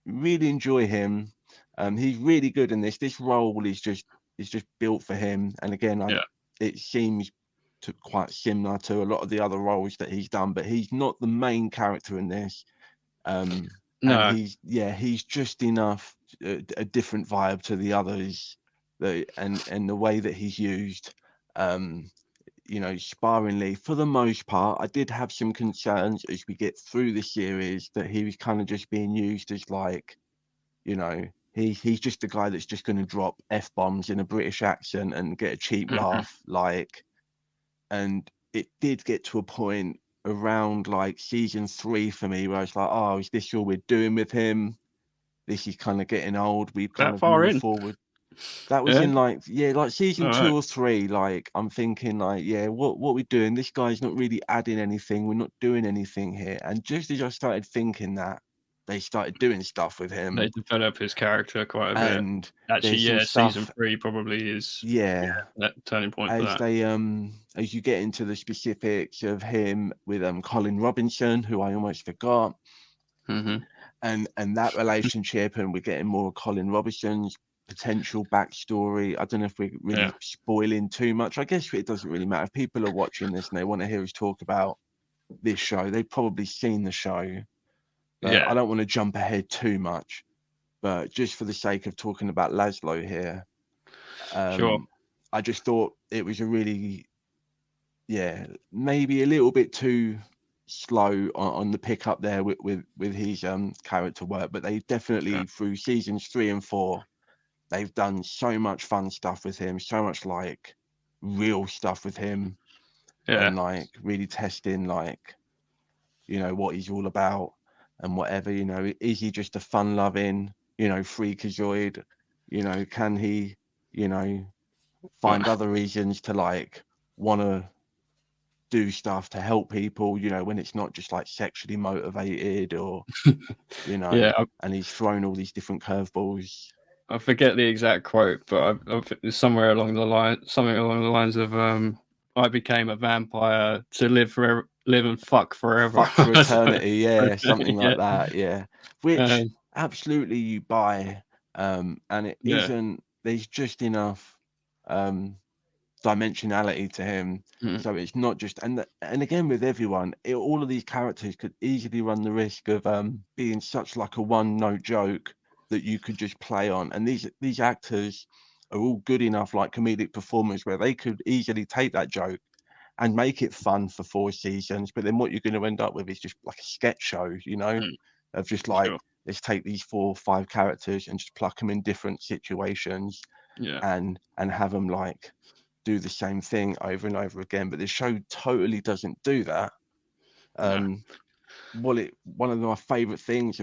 really enjoy him. He's really good in this. This role is just built for him. And again, it seems quite similar to a lot of the other roles that he's done, but he's not the main character in this. And he's just enough a different vibe to the others, and the way that he's used. You know, sparingly for the most part. I did have some concerns as we get through the series that he was kind of just being used as like, you know, he's just the guy that's just going to drop F-bombs in a British accent and get a cheap laugh, like. And it did get to a point around like season 3 for me where I was like, oh, is this all we're doing with him? This is kind of getting old. We've kind of moved forward. That was in like season 2 or 3. Like I'm thinking like, yeah, what we're doing, this guy's not really adding anything. We're not doing anything here. And just as I started thinking that, they started doing stuff with him. They develop his character quite a bit. And actually, yeah, season 3 probably is that turning point for that. They as you get into the specifics of him with Colin Robinson, who I almost forgot, and that relationship, and we're getting more of Colin Robinson's potential backstory. I don't know if we're really spoiling too much. I guess it doesn't really matter. If people are watching this and they want to hear us talk about this show, they've probably seen the show. But I don't want to jump ahead too much. But just for the sake of talking about Laszlo here, I just thought it was a really, maybe a little bit too slow on the pickup there with his character work. But they definitely through seasons 3 and 4, they've done so much fun stuff with him, so much like real stuff with him, and like really testing like, you know, what he's all about and whatever, you know, is he just a fun loving, you know, freakazoid, you know, can he, you know, find other reasons to like want to do stuff to help people, you know, when it's not just like sexually motivated or, you know, and he's thrown all these different curveballs. I forget the exact quote, but it's somewhere along the line, something along the lines of I became a vampire to live forever, live and fuck forever. Fuck for eternity, yeah, something like that, yeah. Which absolutely you buy, and it isn't, there's just enough dimensionality to him, so it's not just, and again with everyone, all of these characters could easily run the risk of being such like a one-note joke that you could just play on, and these actors are all good enough like comedic performers where they could easily take that joke and make it fun for 4 seasons, but then what you're going to end up with is just like a sketch show, you know, of just like, let's take these 4 or 5 characters and just pluck them in different situations, and have them like do the same thing over and over again. But the show totally doesn't do that. One of my favorite things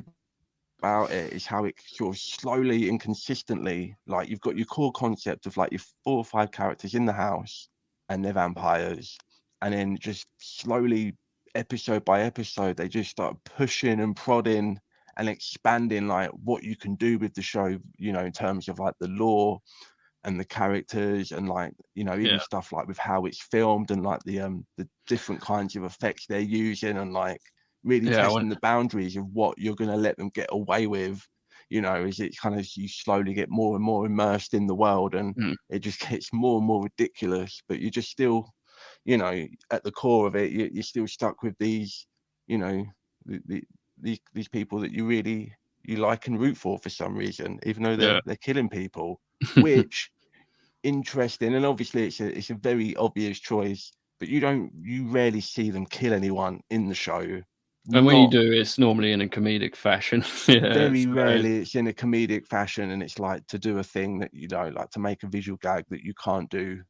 about it is how it sort of slowly and consistently, like you've got your core concept of like your 4 or 5 characters in the house and they're vampires, and then just slowly, episode by episode, they just start pushing and prodding and expanding like what you can do with the show, you know, in terms of like the lore and the characters, and like, you know, even stuff like with how it's filmed and like the different kinds of effects they're using, and like really testing the boundaries of what you're going to let them get away with, you know, as it kind of, you slowly get more and more immersed in the world, and it just gets more and more ridiculous, but you're just still, you know, at the core of it, you're still stuck with these, you know, these people that you really, you like and root for some reason, even though they're killing people, which interesting, and obviously it's a very obvious choice, but you rarely see them kill anyone in the show. And when you do, it's normally in a comedic fashion. Very rarely it's in a comedic fashion, and it's like to do a thing that, you know, like to make a visual gag that you can't do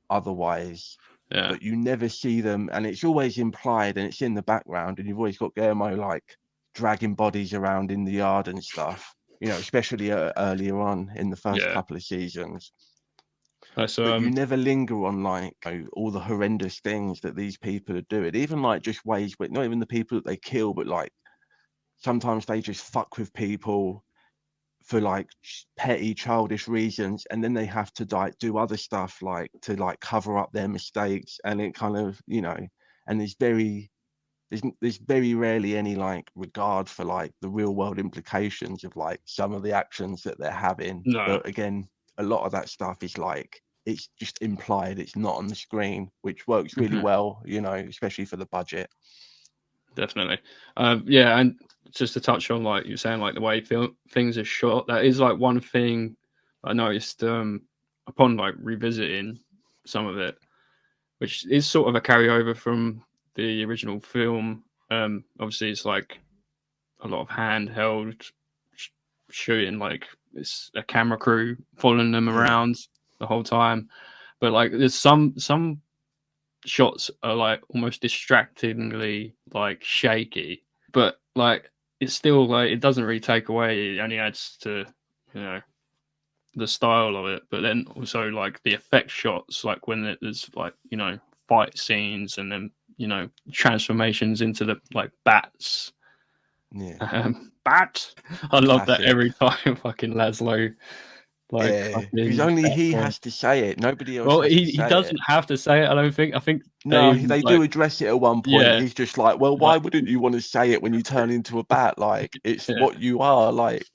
otherwise. But you never see them, and it's always implied and it's in the background, and you've always got Guillermo like dragging bodies around in the yard and stuff, you know, especially earlier on in the first couple of seasons. But you never linger on like, you know, all the horrendous things that these people are doing, even like just ways, but not even the people that they kill, but like sometimes they just fuck with people for like petty childish reasons, and then they have to like do other stuff like to like cover up their mistakes, and it kind of, you know, and there's very rarely any like regard for like the real world implications of like some of the actions that they're having. But again, a lot of that stuff is like, it's just implied, it's not on the screen, which works really well, you know, especially for the budget. Definitely. And just to touch on like you're saying, like the way things are shot, that is like one thing I noticed upon like revisiting some of it, which is sort of a carryover from the original film. Obviously it's like a lot of handheld shooting, like it's a camera crew following them around the whole time, but like there's some shots are like almost distractingly like shaky, but like it's still like, it doesn't really take away, it only adds to, you know, the style of it. But then also like the effect shots, like when there's like, you know, fight scenes, and then, you know, transformations into the like bats. Bat, I love that every time fucking Laszlo, like, because only he has to say it, nobody else. Well, has he doesn't have to say it, I don't think. I think no, they do address it at one point. He's just like, well, why wouldn't you want to say it when you turn into a bat? Like, it's what you are. Like,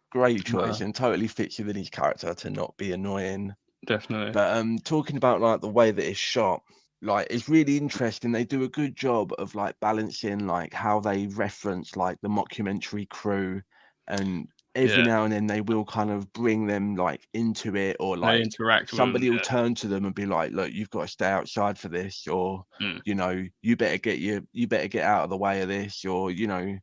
great choice, and totally fits within his character to not be annoying. Definitely. But talking about like the way that it's shot, like it's really interesting. They do a good job of like balancing like how they reference like the mockumentary crew, and every now and then they will kind of bring them like into it, or like somebody will turn to them and be like, look, you've got to stay outside for this, or you know, you better get out of the way of this, or, you know,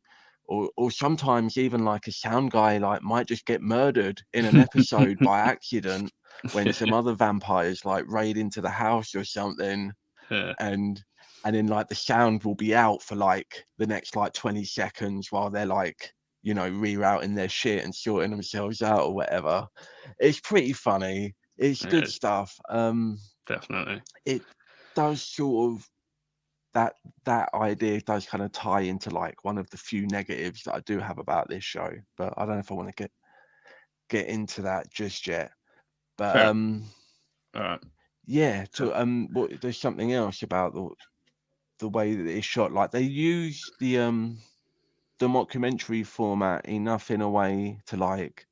or sometimes even like a sound guy like might just get murdered in an episode by accident when some other vampires like raid into the house or something, Yeah, and then like the sound will be out for like the next like 20 seconds while they're like, you know, rerouting their shit and sorting themselves out or whatever. It's pretty funny. It's good yeah, stuff. definitely. It does sort of that idea does kind of tie into like one of the few negatives that I do have about this show, but I don't know if I want to get into that just yet. But Fair. All right. yeah, So, to there's something else about the way that it's shot. Like they use the mockumentary format enough in a way to like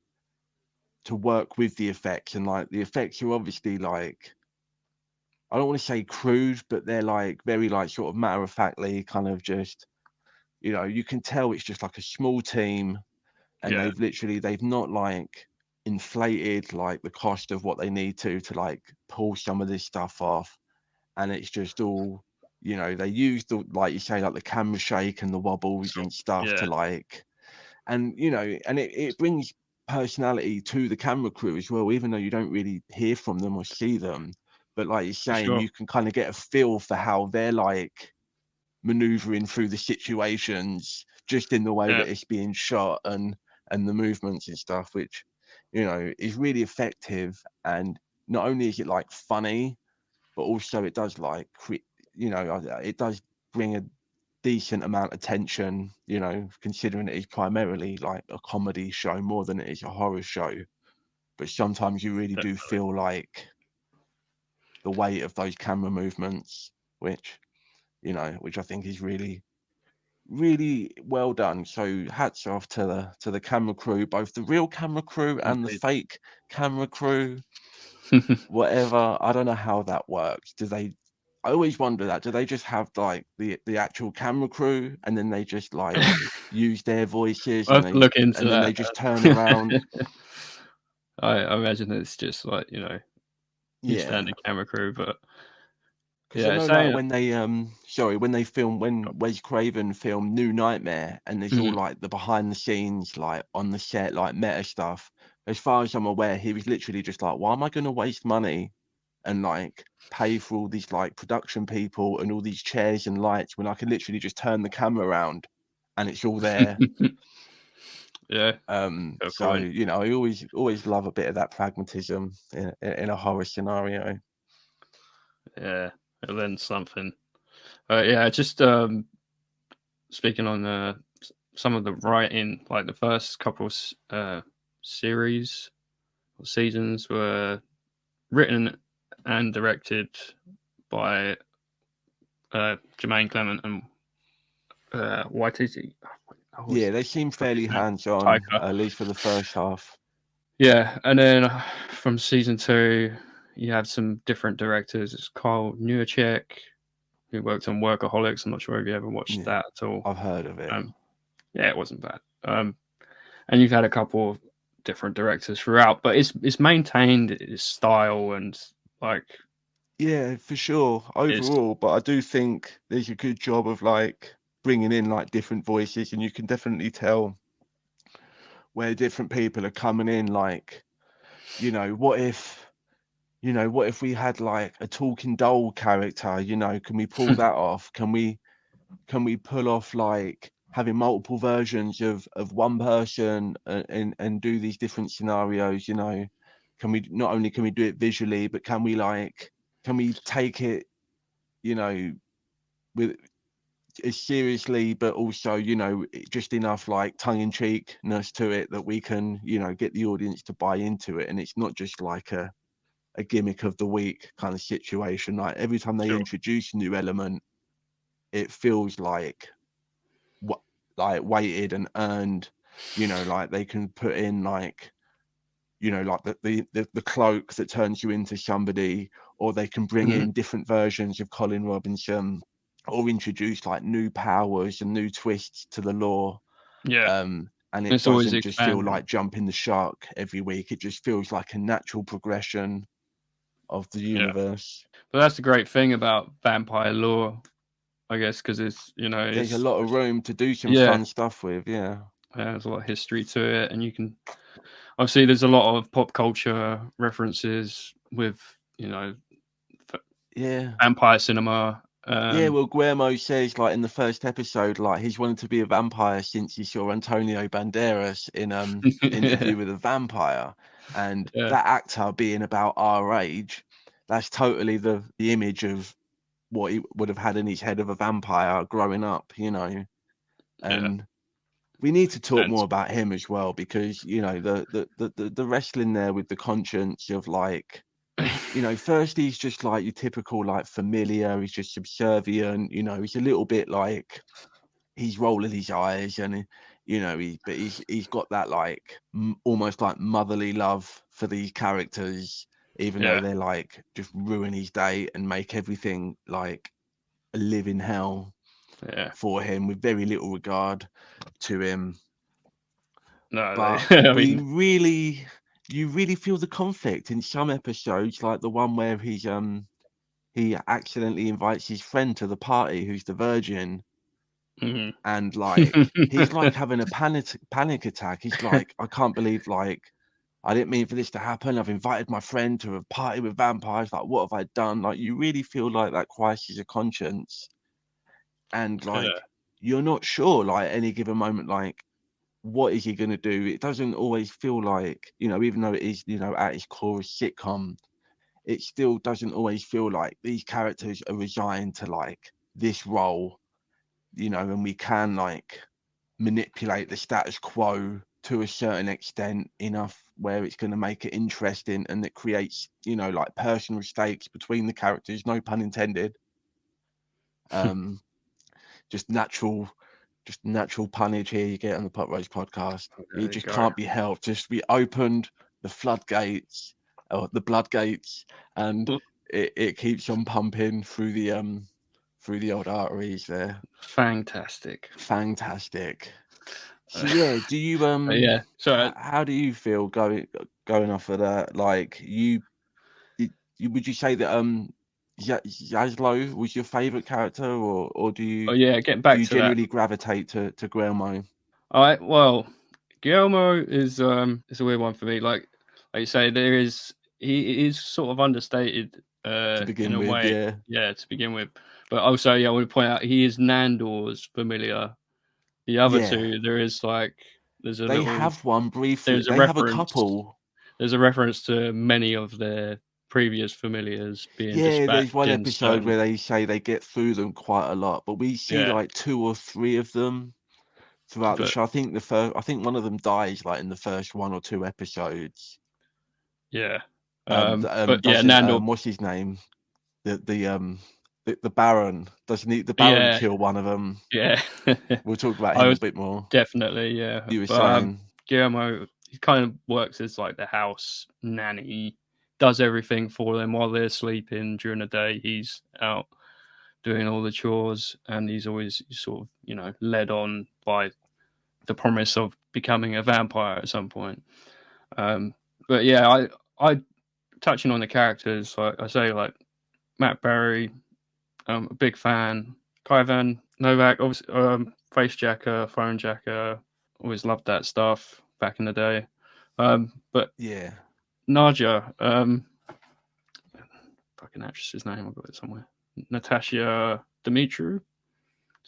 to work with the effects, and like the effects are obviously like, I don't want to say crude, but they're like very like sort of matter of factly kind of just, you know, you can tell it's just like a small team, and yeah, they've not like inflated like the cost of what they need to like pull some of this stuff off. And it's just all, you know, they use the, like you say, like the camera shake and the wobbles sure. and stuff Yeah, to like, and you know, and it brings personality to the camera crew as well, even though you don't really hear from them or see them. But like you're for saying, sure. you can kind of get a feel for how they're like maneuvering through the situations just in the way Yeah, that it's being shot, and the movements and stuff, which, you know, is really effective. And not only is it like funny, but also it does like you know, it does bring a decent amount of tension, you know, considering it is primarily like a comedy show more than it is a horror show. But sometimes you really do definitely. feel like the weight of those camera movements, which, you know, which I think is really really well done. So hats off to the camera crew, both the real camera crew and the Indeed. fake camera crew, whatever. I don't know how that works. Do they, I always wonder that. Do they just have like the actual camera crew, and then they just like use their voices, I'll have to look into and then they that. just turn around? I imagine it's just like, your Yeah. standard camera crew, but Because I yeah, know, like saying when they sorry, when they film, when Wes Craven filmed New Nightmare, and there's all Mhm. like the behind the scenes, like on the set, like meta stuff. As far as I'm aware, he was literally just like, why am I going to waste money and like pay for all these like production people and all these chairs and lights when I can literally just turn the camera around and it's all there. Yeah, fair So point. you know, I always love a bit of that pragmatism in a horror scenario. Yeah, and then something. Yeah, just speaking on some of the writing, like the first couple of series or seasons were written and directed by Jermaine Clement and YTT. What was Yeah, they seem what's his fairly name? hands-on, Taika. at least for the first half. Yeah, and then from season 2, you have some different directors. It's Kyle Newerchek, who worked on Workaholics. I'm not sure if you ever watched Yeah, that at all. I've heard of it. Yeah, it wasn't bad. And you've had a couple of different directors throughout, but it's maintained its style and like Yeah, for sure. it's Overall, but I do think there's a good job of like bringing in like different voices, and you can definitely tell where different people are coming in. Like, you know, what if we had like a talking doll character? You know, can we pull that off? Can we pull off like having multiple versions of one person, and do these different scenarios? You know, can we not only can we do it visually, but can we take it, you know, with as seriously, but also, you know, just enough like tongue-in-cheekness to it that we can, you know, get the audience to buy into it, and it's not just like a gimmick of the week kind of situation. Like every time they sure. introduce a new element, it feels like what, like weighted and earned. You know, like they can put in like, you know, like the cloak that turns you into somebody, or they can bring Mhm. in different versions of Colin Robinson, or introduce like new powers and new twists to the lore. Yeah, And it it's always doesn't just feel expanding. like jumping the shark every week. It just feels like a natural progression of the Yeah, universe. but that's the great thing about vampire lore. I guess, because it's There's a it's lot of room to do some yeah, fun stuff with. Yeah. there's a lot of history to it, and you can obviously there's a lot of pop culture references with Yeah. vampire cinema. Yeah, well, Guillermo says like in the first episode, like he's wanted to be a vampire since he saw Antonio Banderas in Yeah, Interview with a Vampire, and yeah, that actor being about our age, that's totally the image of what he would have had in his head of a vampire growing up, yeah. And we need to talk And more about him as well because the wrestling there with the conscience of like. First he's just like your typical like familiar, he's just subservient, he's a little bit like he's rolling his eyes and he's got that like almost like motherly love for these characters, even though yeah, they're like just ruin his day and make everything like a living hell yeah. for him with very little regard to him. No, But I we mean, really you really feel the conflict in some episodes, like the one where he accidentally invites his friend to the party who's the virgin, mhm. and like he's like having a panic attack. He's like, I can't believe like I didn't mean for this to happen. I've invited my friend to a party with vampires. Like, what have I done? Like, you really feel like that crisis of conscience, and Yeah, like you're not sure, like any given moment, like what is he going to do? It doesn't always feel like, even though it is, at its core a sitcom, it still doesn't always feel like these characters are resigned to like this role, and we can like manipulate the status quo to a certain extent enough where it's going to make it interesting, and it creates, like personal stakes between the characters, no pun intended. Um, just natural punnage here you get on the Poproast podcast. there It you just go. can't be helped. Just we opened the floodgates or the bloodgates, and it keeps on pumping through the old arteries there. Fantastic. Fantastic. So yeah, do you Yeah. So how do you feel going off of that? Like would you say that Zaslow was your favorite character, or yeah, getting do back you to that. generally gravitate to Guillermo All right. Well, Guillermo is a weird one for me. Like you say, he is sort of understated to in begin a with? way. Yeah. Yeah, to begin with. But also, yeah, I want to point out he is Nandor's familiar. The other Yeah, two, there's they have one briefly. there's a They have a reference couple. there's a reference to many of their previous familiars being Yeah, there's dispatched one in episode certain. where they say they get through them quite a lot, but we see Yeah, like 2 or 3 of them throughout the but show. I think one of them dies like in the first 1 or 2 episodes. yeah, but yeah, Doesn't Nandor. what's his name? The Baron doesn't he? The Baron Yeah, kill one of them. yeah. We'll talk about I him a was bit more. definitely, yeah. You were But saying, Guillermo, he kind of works as like the house nanny. He does everything for them while they're sleeping. During the day, he's out doing all the chores, and he's always sort of, led on by the promise of becoming a vampire at some point. But yeah, I touching on the characters, like I say, like Matt Berry, a big fan. Kaivan Novak, obviously, face jacker, phone jacker. Always loved that stuff back in the day. But yeah, Nadia, fucking actress's name, I've got it somewhere. Natasha Dimitru,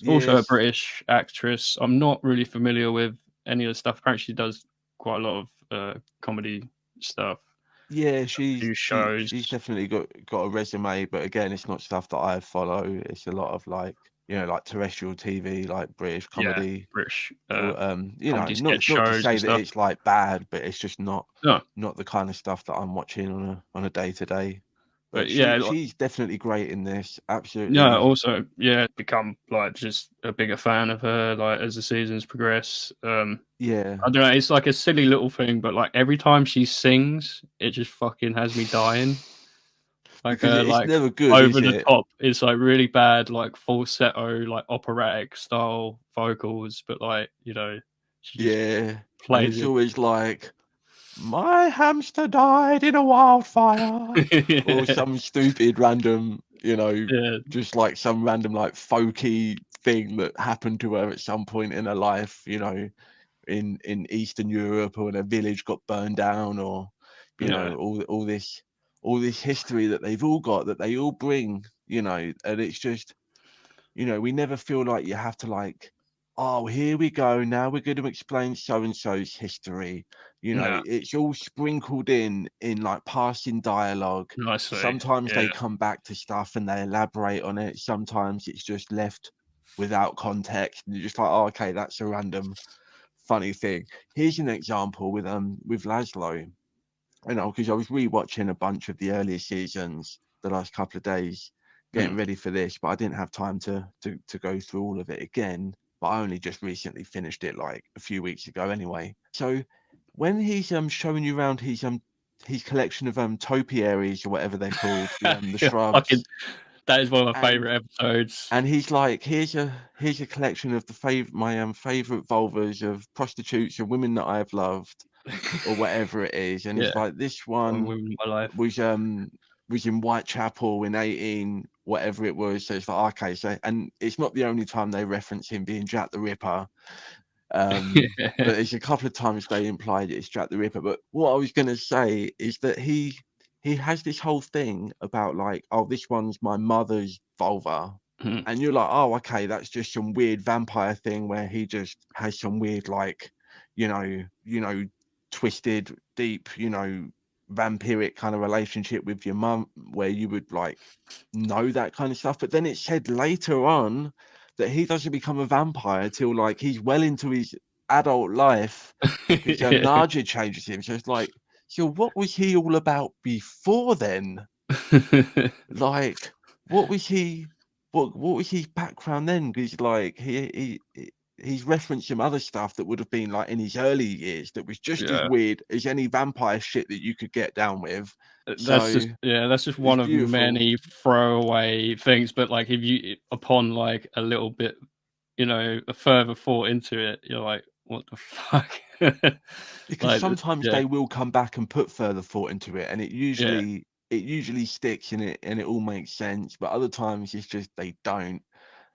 also a yes, British actress. I'm not really familiar with any of the stuff. Apparently, she does quite a lot of comedy stuff. yeah. A few shows. She's definitely got a resume, but again, it's not stuff that I follow. It's a lot of like like terrestrial TV, like British Yeah, comedy. British Or comedy sketch not to shows say and that stuff. it's like bad, but it's just not No, the kind of stuff that I'm watching on a day to day. But but yeah, she's definitely great in this. no, Absolutely. also, yeah, become like just a bigger fan of her, like as the seasons progress. Yeah. I don't know, it's like a silly little thing, but like every time she sings, it just fucking has me dying. Like Because her, it's like never good, over is the it? top. It's like really bad, like falsetto, like operatic style vocals, but like she just Yeah. And plays it's it. always like, my hamster died in a wildfire, or Yeah. some stupid random, you know, Yeah. just like some random like folky thing that happened to her at some point in her life, you know, in Eastern Europe, or when a village got burned down, or you know, all this history that they've all got, that they all bring, you know. And it's just, you know, we never feel like you have to like, oh, here we go, now we're going to explain so and so's history. You know, Yeah. it's all sprinkled in like passing dialogue. Nicely. Sometimes Yeah. they come back to stuff and they elaborate on it. Sometimes it's just left without context, and you're just like, oh, okay, that's a random funny thing. Here's an example with Laszlo. You know, because I was rewatching a bunch of the earlier seasons the last couple of days, getting ready for this, but I didn't have time to go through all of it again. But I only just recently finished it like a few weeks ago anyway. So when he's showing you around his collection of topiaries, or whatever they're called, the Yeah, shrubs, that is one of my and favorite episodes. he's like, here's a collection of my favorite vulvas of prostitutes and women that I've loved, or whatever it is. And Yeah. he's like, this One one woman in my life. was in Whitechapel in 18 whatever it was. So it's like, okay, so, and it's not the only time they reference him being Jack the Ripper. But it's a couple of times they implied it's Jack the Ripper. But what I was gonna say is that he has this whole thing about like, oh, this one's my mother's vulva. And you're like, oh, okay, that's just some weird vampire thing where he just has some weird, like, you know, twisted, deep, you know, vampiric kind of relationship with your mum, where you would like know that kind of stuff. But then it's said later on that he doesn't become a vampire till like he's well into his adult life, because Yeah. Naja changes him. So it's like, so what was he all about before then? Like, what was he? What was his background then? Because like he's referenced some other stuff that would have been like in his early years that was just as Yeah. weird as any vampire shit that you could get down with. That's So just it's one of beautiful. many throwaway things. But like, if you upon like a little bit, you know, a further thought into it, you're like, what the fuck? Because Like, sometimes yeah, they will come back and put further thought into it, and it yeah, usually sticks, and it all makes sense. But other times it's just they don't.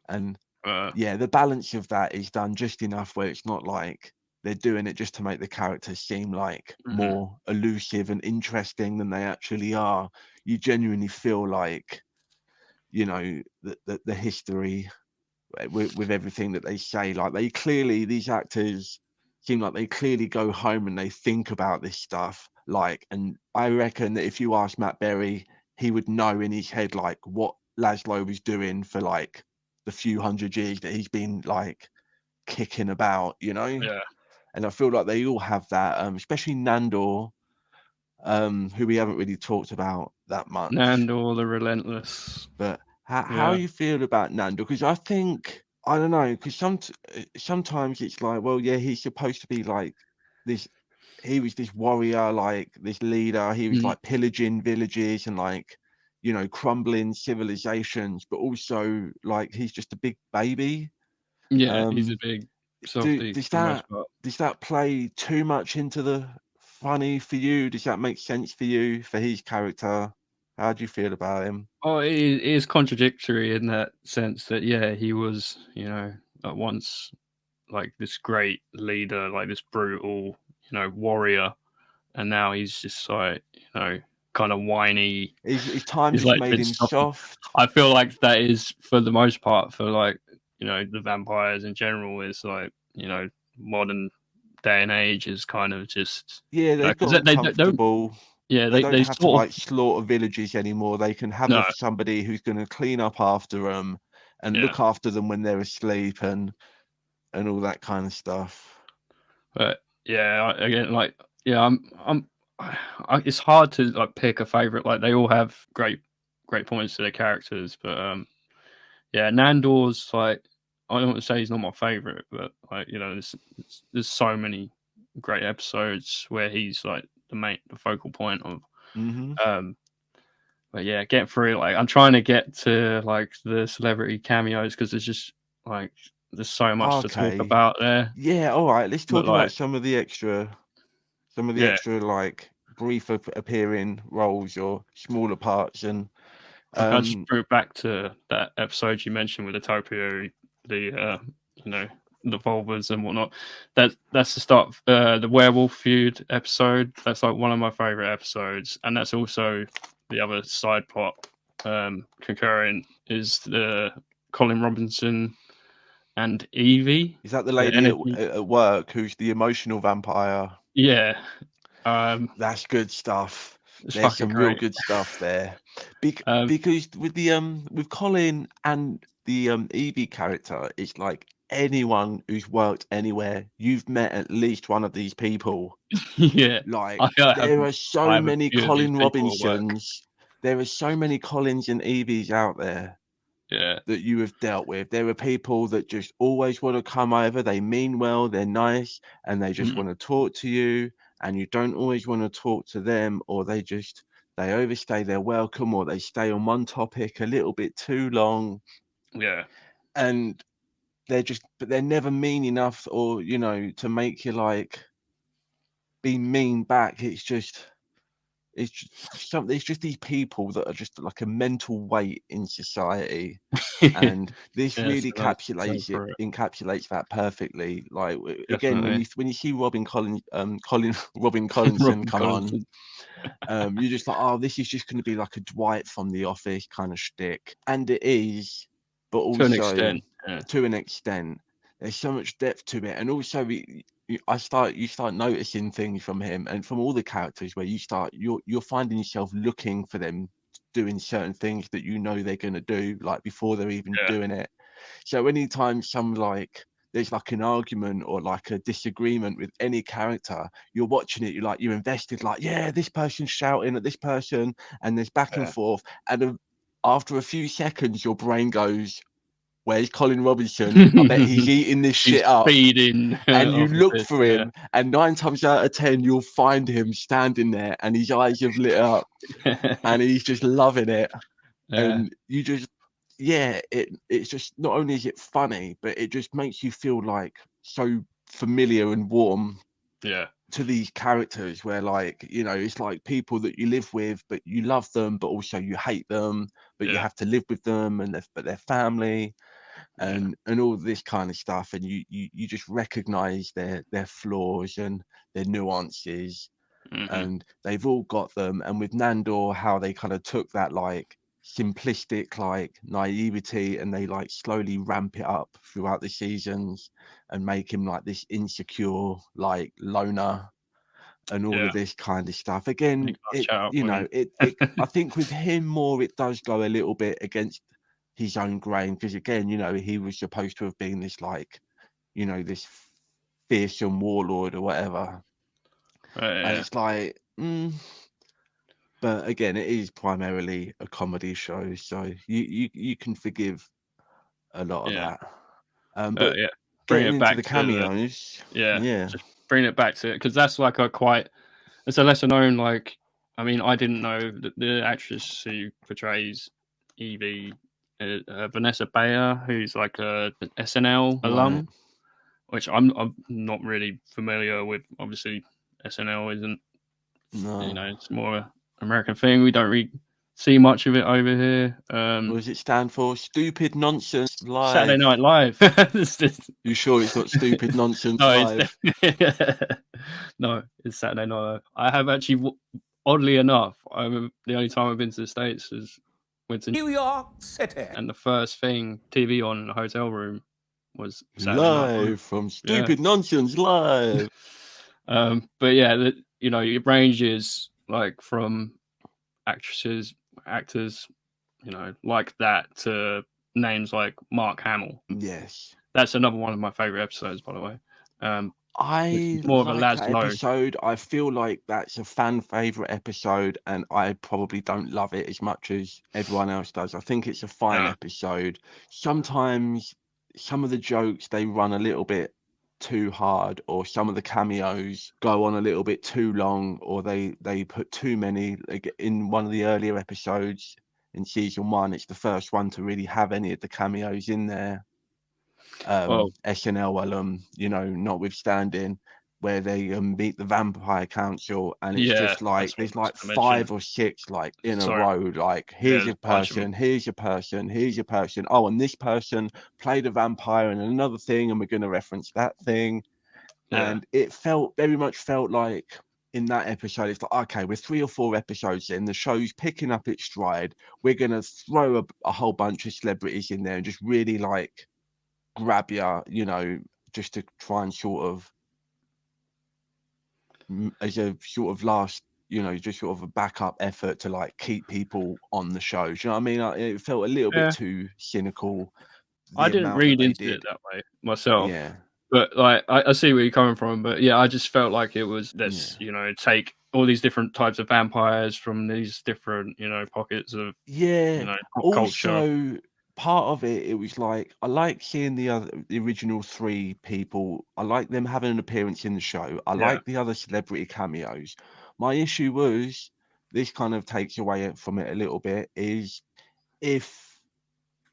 And uh, yeah, the balance of that is done just enough where it's not like they're doing it just to make the characters seem like mhm. more elusive and interesting than they actually are. You genuinely feel like, you know, the history with everything that they say. Like these actors seem like they clearly go home and they think about this stuff. Like, and I reckon that if you ask Matt Berry, he would know in his head like what Laszlo was doing for like the few hundred years that he's been like kicking about, you know. Yeah. And I feel like they all have that, especially Nandor, who we haven't really talked about that much. Nandor the Relentless. But how Yeah. you feel about Nando? Because I think, I don't know, because sometimes it's like, well, yeah, he's supposed to be like this. He was this warrior, like this leader. He was Mhm. like pillaging villages and like, you know, crumbling civilizations. But also like he's just a big baby. Yeah, he's a Um, big softie does for the most part. that play too much into the funny for you? Does that make sense for you, for his character? How do you feel about him? Oh, it is contradictory in that sense that, yeah, he was, you know, at once like this great leader, like this brutal, you know, warrior, and now he's just like, you know, kind of whiny. His time He's just like made been him softened. soft. I feel like that is for the most part for like, you know, the vampires in general is like, you know, modern day and age is kind of just, Yeah, you know, they've because gotten they don't, comfortable. yeah, They don't they have to sort of, like slaughter villages anymore. They can have no, somebody who's going to clean up after them and yeah, look after them when they're asleep and all that kind of stuff. but yeah, again, like, yeah, it's hard to like pick a favorite. Like they all have great points to their characters, but yeah, Nandor's like, I don't want to say he's not my favorite, but like, you know, there's so many great episodes where he's like the focal point of. Hmm. Um, but yeah, getting through it, like I'm trying to get to like the celebrity cameos because there's just like there's so much to talk Okay. about there. Yeah. All right. Let's But talk about like, some of the yeah, extra like brief appearing roles or smaller parts. And I'll just bring it back to that episode you mentioned with the topiary, the the vulvas and whatnot. That's the start of the werewolf feud episode. That's like one of my favorite episodes, and that's also the other side plot concurrent is the Colin Robinson and Evie. Is that the lady at work who's the emotional vampire? Yeah. That's good stuff. There's some real good stuff there. Because with the with Colin and the Evie character, it's like anyone who's worked anywhere, you've met at least one of these people. Yeah. Like there are so many Colin Robinsons. There are so many Collins and Evies out there. Yeah. That you have dealt with. There are people that just always want to come over. They mean well, they're nice, and they just want to talk to you, and you don't always want to talk to them, or they overstay their welcome, or they stay on one topic a little bit too long. Yeah. And but they're never mean enough, or to make you like be mean back. It's just these people that are just like a mental weight in society, and this really encapsulates that perfectly. Like again, when you see Robin Collinson come on, you're just like, oh, this is just going to be like a Dwight from The Office kind of shtick, and it is, but also to an extent, there's so much depth to it, and also you start noticing things from him and from all the characters where you're finding yourself looking for them doing certain things that they're going to do, like before they're even doing it. So anytime there's like an argument or like a disagreement with any character, you're watching it, you're invested, like, yeah, this person's shouting at this person, and there's back and forth, and after a few seconds your brain goes, where's Colin Robinson? I bet he's eating this shit up. Feeding, and you look for him, and 9 times out of 10, you'll find him standing there, and his eyes have lit up, and he's just loving it. And you just, it's just, not only is it funny, but it just makes you feel like so familiar and warm. To these characters, where it's like people that you live with, but you love them, but also you hate them, but you have to live with them, but they're family. And all this kind of stuff, and you just recognize their flaws and their nuances, and they've all got them. And with Nandor, how they kind of took that like simplistic like naivety, and they like slowly ramp it up throughout the seasons and make him like this insecure like loner and all of this kind of stuff. Again, I think with him more, it does go a little bit against his own grain, because again, he was supposed to have been this like, this fearsome warlord or whatever. And it's like, but again, it is primarily a comedy show, so you can forgive a lot of that. But getting into the cameos, just bring it back to it, because that's like it's a lesser known, like, I mean, I didn't know that the actress who portrays Evie, Vanessa Bayer, who's like a SNL alum, which I'm not really familiar with. Obviously, SNL isn't, it's more an American thing. We don't really see much of it over here. What does it stand for? Stupid Nonsense Live. Saturday Night Live. You sure it's not Stupid Nonsense Live? No, it's Saturday Night Live. I have actually, oddly enough, the only time I've been to the States is went to New York City, and the first thing TV on in the hotel room was Saturday Night Live from Stupid Nonsense Live. But yeah, it ranges like from actors, like that, to names like Mark Hamill. Yes, that's another one of my favorite episodes, by the way. I more like of a lad's that episode. I feel like that's a fan favorite episode, and I probably don't love it as much as everyone else does. I think it's a fine episode. Sometimes some of the jokes, they run a little bit too hard, or some of the cameos go on a little bit too long, or they put too many. Like in one of the earlier episodes in season 1, it's the first one to really have any of the cameos in there. SNL alum, notwithstanding, where they meet the Vampire Council, and it's Yeah, just like that's what there's I was like gonna mention. 5 or 6 like in a Sorry. row, like Yeah, here's there's your a bunch of them. person, here's your person, here's your person. Oh, and this person played a vampire and another thing, and we're going to reference that thing. Yeah. And it very much felt like in that episode, it's like, okay, we're 3 or 4 episodes in, the show's picking up its stride. We're going to throw a whole bunch of celebrities in there and just really like grab you, just to try and sort of, as a sort of last, just sort of a backup effort to like keep people on the show. Do you know what I mean? It felt a little bit Yeah. too cynical, I the didn't amount that read they into it did. that way myself. Yeah. But like I see where you're coming from, but yeah, I just felt like it was this, Yeah. take all these different types of vampires from these different, pockets of, Yeah. pop culture. Also, part of it was like I like seeing the original 3 people. I like them having an appearance in the show. I Yeah. like the other celebrity cameos. My issue was, this kind of takes away from it a little bit, is if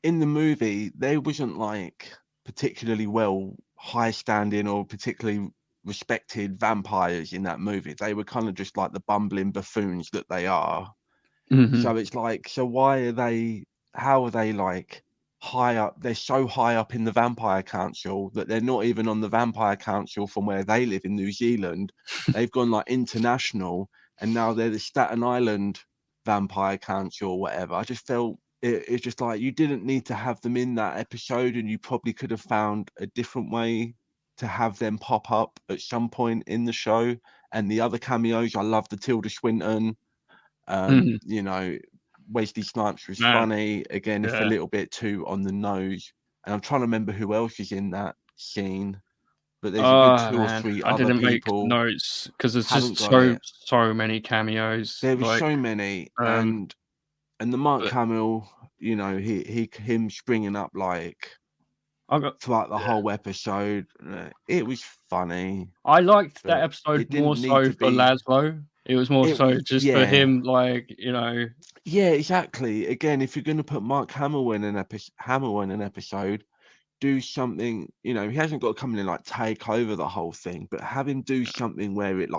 in the movie they wasn't like particularly well high standing or particularly respected vampires in that movie. They were kind of just like the bumbling buffoons that they are. Mm-hmm. So it's like, so how are they like high up? They're so high up in the Vampire Council that they're not even on the Vampire Council from where they live in New Zealand. They've gone like international, and now they're the Staten Island Vampire Council or whatever. I just felt it's just like you didn't need to have them in that episode, and you probably could have found a different way to have them pop up at some point in the show. And the other cameos, I love the Tilda Swinton. Mm-hmm. Wesley Snipes was Man, funny, again, if a yeah. little bit too on the nose. And I'm trying to remember who else is in that scene, but there's a good Oh 2 or man, 3 I other didn't make people. notes because there's Haven't just got so it. so many cameos. There was Like, so many, um, and the Mark but Hamill, him springing up like I got throughout the yeah. whole episode, it was funny, I liked that but episode it more didn't need so to for be. Laszlo. It was more It so was, just for yeah. him, like, Yeah, exactly. Again, if you're going to put Mark Hamill in an episode, do something. He hasn't got to come in and like take over the whole thing, but have him do something where it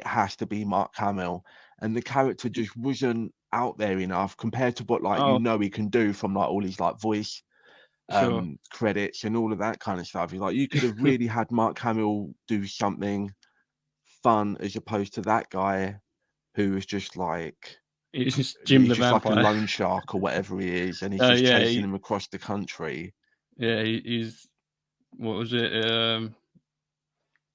has to be Mark Hamill, and the character just wasn't out there enough compared to what like oh, he can do from like all his like voice sure. credits and all of that kind of stuff. Like you could have really had Mark Hamill do something fun as opposed to that guy who was just like. It's just Jim He's the just like a Vampire. loan shark or whatever he is, and he's just Yeah, chasing him across the country. yeah, he's what was it?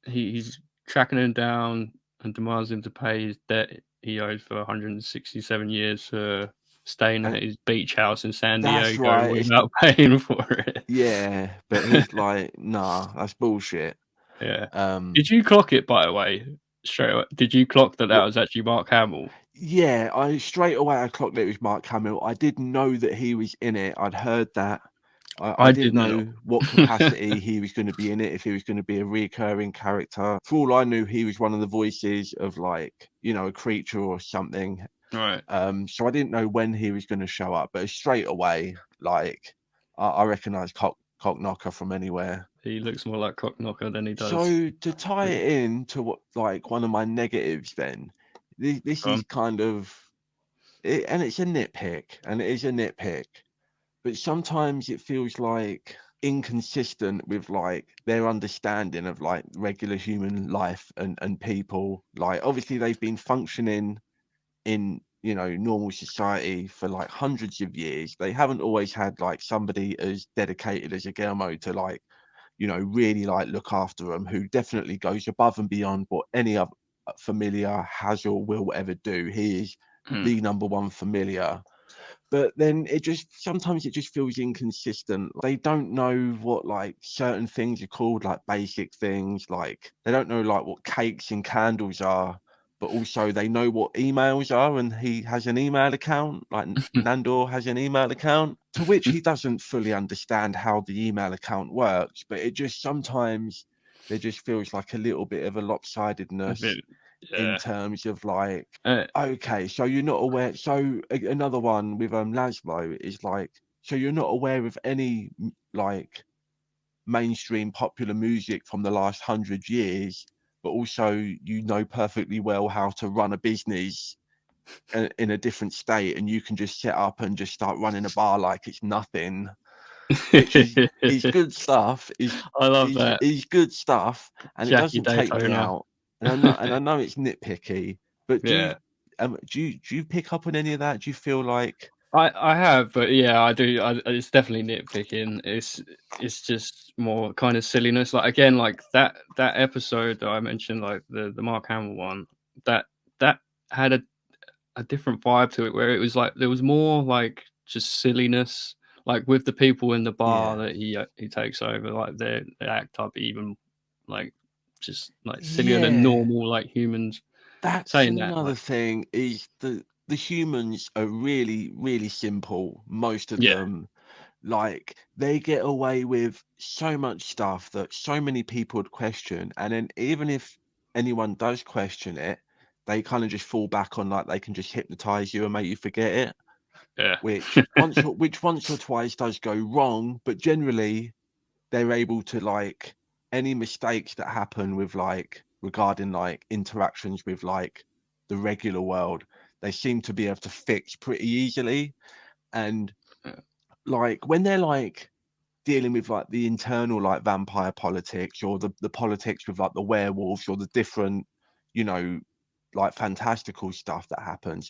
He's tracking him down and demands him to pay his debt he owes for 167 years for staying And at his beach house in San that's Diego right. without paying for it. Yeah, but he's like, nah, that's bullshit. Yeah. Um, Did you clock it, by the way? Straight away? Did you clock that what? was actually Mark Hamill? Yeah, I straight away I clocked that it was Mark Hamill. I didn't know that he was in it. I'd heard that. I I didn't did not. know what capacity he was going to be in it, if he was going to be a recurring character. For all I knew, he was one of the voices of like, a creature or something. Right. So I didn't know when he was going to show up, but straight away, like, I recognise Cock Knocker from anywhere. He looks more like Cock Knocker than he does. So to tie it in to what, like, one of my negatives, then this is kind of it, and it's a nitpick, and it is a nitpick, but sometimes it feels like inconsistent with like their understanding of like regular human life and people. Like, obviously they've been functioning in normal society for like hundreds of years. They haven't always had like somebody as dedicated as a Guillermo to like really like look after them, who definitely goes above and beyond what any other familiar has or will ever do. He is the number one familiar. But then sometimes it just feels inconsistent. They don't know what like certain things are called, like basic things. Like they don't know like what cakes and candles are, but also they know what emails are, and he has an email account, like Nandor has an email account, to which he doesn't fully understand how the email account works. But it just sometimes there just feels like a little bit of a lopsidedness in terms of like, okay, so you're not aware. So another one with Laszlo is like, so you're not aware of any like mainstream popular music from the last 100 years, but also you know perfectly well how to run a business in a different state, and you can just set up and just start running a bar like it's nothing, which is good stuff. I love that. Is good stuff, and it Jackie doesn't take me Daytona. out. And I know it's nitpicky, but Yeah. do you pick up on any of that? Do you feel like I have, but yeah, I do. It's definitely nitpicking. It's just more kind of silliness. Like again, like that episode that I mentioned, like the Mark Hamill one, that that had a different vibe to it, where it was like there was more like just silliness, like with the people in the bar yeah, that he takes over, like they act up even like just like sillier than yeah? normal like humans. That's Saying that, another like thing, is the humans are really simple, most of yeah, them. Like, they get away with so much stuff that so many people would question, and then even if anyone does question it, they kind of just fall back on, like, they can just hypnotize you and make you forget it, yeah, which once or twice does go wrong, but generally they're able to, like, any mistakes that happen with, like, regarding like interactions with like the regular world, they seem to be able to fix pretty easily. And yeah, like when they're like dealing with like the internal like vampire politics, or the politics with like the werewolves, or the different, you know, like fantastical stuff that happens,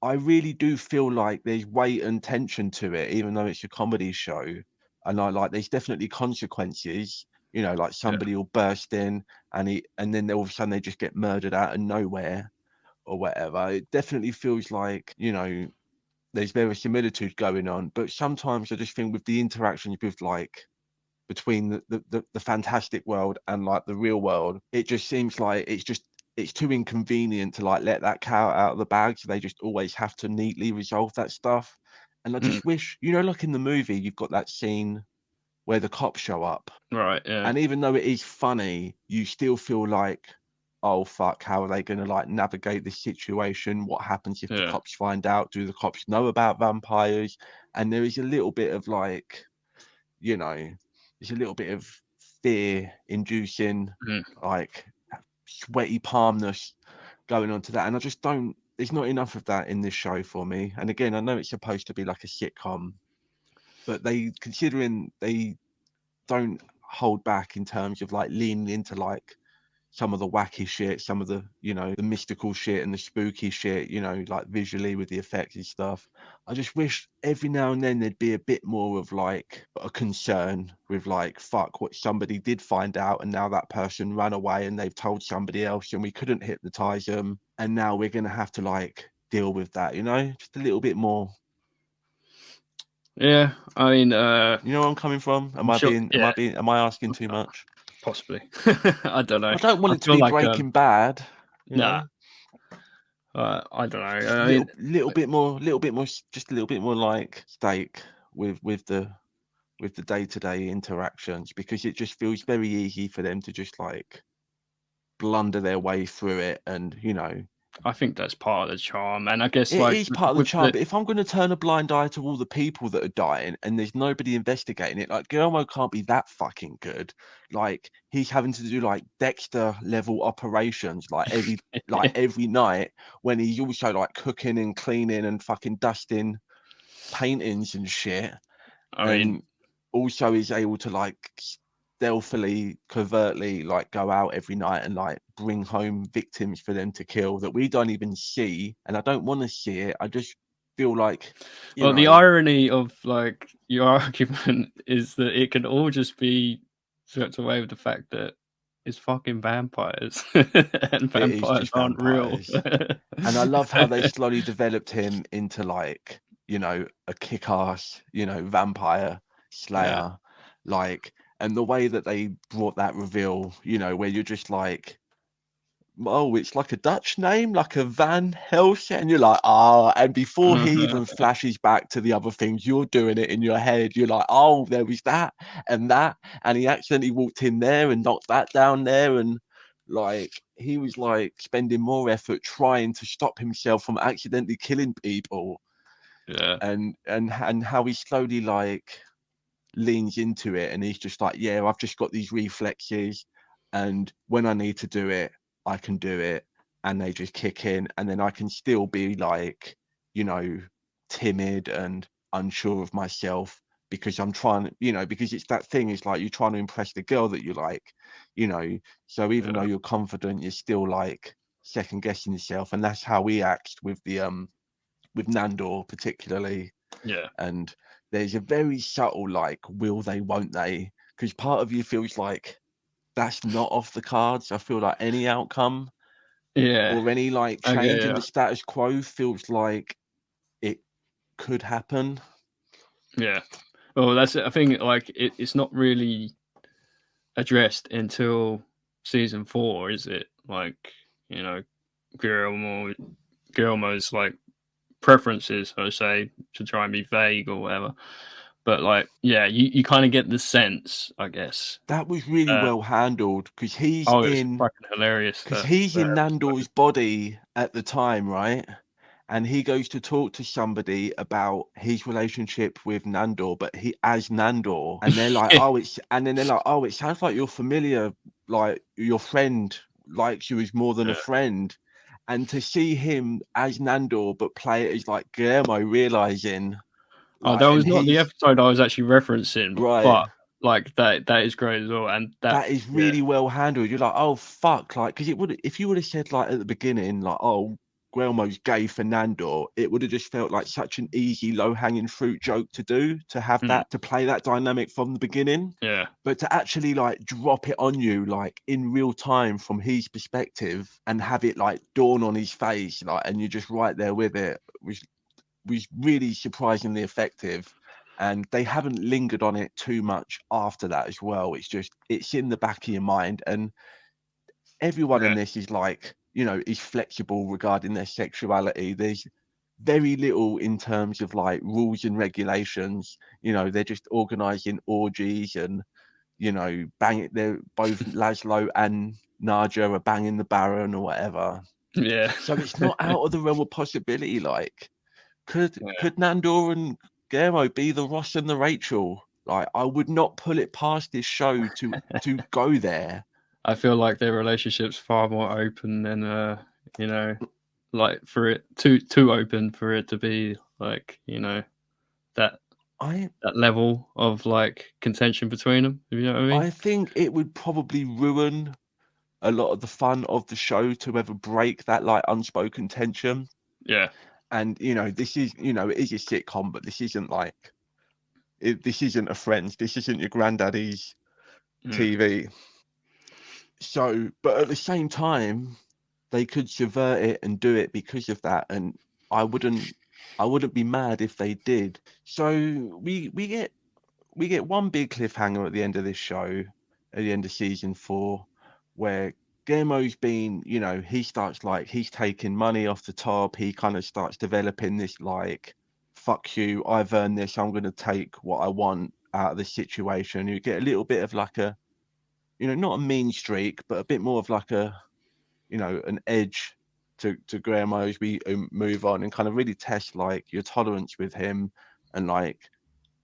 I really do feel like there's weight and tension to it, even though it's a comedy show. And I like there's definitely consequences, you know, like yeah. somebody will burst in and then all of a sudden they just get murdered out of nowhere or whatever. It definitely feels like, you know, there's verisimilitude going on. But sometimes I just think with the interactions with like between the fantastic world and like the real world, it just seems like it's too inconvenient to like let that cat out of the bag, so they just always have to neatly resolve that stuff. And I Mm, just wish, you know, like in the movie you've got that scene where the cops show up, right, yeah, and even though it is funny, you still feel like, oh fuck, how are they going to like navigate this situation? What happens if the yeah. cops find out? Do the cops know about vampires? And there is a little bit of like, you know, there's a little bit of fear inducing, Mm. like sweaty palmness going on to that. And I just don't, there's not enough of that in this show for me. And again, I know it's supposed to be like a sitcom, but considering they don't hold back in terms of like leaning into like some of the wacky shit, some of the, you know, the mystical shit and the spooky shit, you know, like visually with the effects and stuff. I just wish every now and then there'd be a bit more of like a concern with like, fuck, what somebody did find out and now that person ran away and they've told somebody else and we couldn't hypnotize them. And now we're going to have to like deal with that, you know, just a little bit more. Yeah, I mean, You know where I'm coming from? I'm sure. Yeah, Am I asking too much? possibly. I don't know. I don't want I it to feel be like Breaking Bad, you nah. know? I don't know. Just I mean, little bit more, just a little bit more like stake with the day-to-day interactions, because it just feels very easy for them to just like blunder their way through it. And you know, I think that's part of the charm, and I guess it like is part of the with charm. the But if I'm going to turn a blind eye to all the people that are dying and there's nobody investigating it, like Guillermo can't be that fucking good. Like he's having to do like Dexter level operations like every night, when he's also like cooking and cleaning and fucking dusting paintings and shit, I mean, and also is able to like stealthily, covertly like go out every night and like bring home victims for them to kill that we don't even see. And I don't want to see it. I just feel like, you well, the know, irony of like your argument is that it can all just be swept away with the fact that it's fucking vampires, and it is vampires just aren't real. vampires. And I love how they slowly developed him into like, you know, a kick-ass, you know, vampire Yeah. slayer. Like, and the way that they brought that reveal, you know, where you're just like, oh, it's like a Dutch name, like a Van Helsing. And you're like, ah, and before he even flashes back to the other things, you're doing it in your head. You're like, oh, there was that and that. And he accidentally walked in there and knocked that down there. And like, he was like spending more effort trying to stop himself from accidentally killing people. Yeah. And how he slowly like leans into it, and he's just like, yeah, I've just got these reflexes, and when I need to do it, I can do it, and they just kick in, and then I can still be like, you know, timid and unsure of myself because I'm trying, because it's that thing. It's like you're trying to impress the girl that you like, So even though you're confident, you're still like second guessing yourself, and that's how we act with with Nandor particularly. Yeah. And there's a very subtle like, will they, won't they? Because part of you feels like that's not off the cards. I feel like any outcome or any like change in the status quo feels like it could happen. Yeah. Well, that's it. I think like it's not really addressed until season 4, is it? Like, Guillermo's like preferences, I say, to try and be vague or whatever. But like, yeah, you kind of get the sense, I guess. That was really well handled because he's it's fucking hilarious. Because he's in Nandor's body at the time, right? And he goes to talk to somebody about his relationship with Nandor, but he as Nandor, and they're like, it sounds like you're familiar, like your friend likes you as more than a friend. And to see him as Nandor, but play it as like Guillermo, realizing. That was not the episode I was actually referencing, right? But like that is great as well, and that is really well handled. You're like, oh fuck, like, because if you would have said like at the beginning, like, oh, Guillermo's gay for Nandor, it would have just felt like such an easy, low-hanging fruit joke to do, to have that, to play that dynamic from the beginning. Yeah. But to actually like drop it on you like in real time from his perspective and have it like dawn on his face, like, and you're just right there with it, was really surprisingly effective. And they haven't lingered on it too much after that as well. It's in the back of your mind, and everyone in this is like, is flexible regarding their sexuality. There's very little in terms of like rules and regulations. They're just organizing orgies and, banging. They're both Laszlo and Naja are banging the Baron or whatever. Yeah. So it's not out of the realm of possibility. Like, could Nandor and Guillermo be the Ross and the Rachel? Like, I would not pull it past this show to go there. I feel like their relationship's far more open than like for it too open for it to be like, that level of like contention between them. You know what I mean? I think it would probably ruin a lot of the fun of the show to ever break that like unspoken tension. Yeah. And this is, it is a sitcom, but this isn't like this isn't a Friends. This isn't your granddaddy's TV. So, but at the same time, they could subvert it and do it because of that, and I wouldn't be mad if they did. So we get one big cliffhanger at the end of this show, at the end of season 4, where Guillermo's been, he starts like, he's taking money off the top. He kind of starts developing this like, fuck you, I've earned this, I'm going to take what I want out of the situation. You get a little bit of like a, not a mean streak, but a bit more of like a, an edge to Guillermo as we move on, and kind of really test like your tolerance with him and like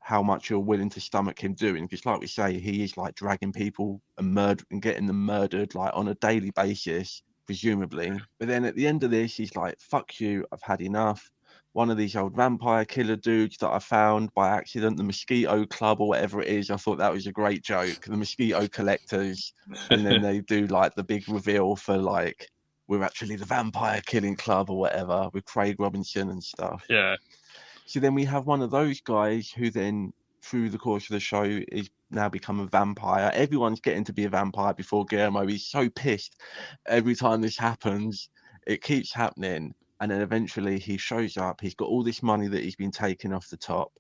how much you're willing to stomach him doing. Because like we say, he is like dragging people and getting them murdered like on a daily basis, presumably. But then at the end of this, he's like, fuck you, I've had enough. One of these old vampire killer dudes that I found by accident, the Mosquito Club or whatever it is. I thought that was a great joke. The Mosquito Collectors. And then they do like the big reveal for like, we're actually the Vampire Killing Club or whatever, with Craig Robinson and stuff. Yeah. So then we have one of those guys who then, through the course of the show, is now become a vampire. Everyone's getting to be a vampire before Guillermo. He's so pissed every time this happens. It keeps happening. And then eventually he shows up. He's got all this money that he's been taking off the top.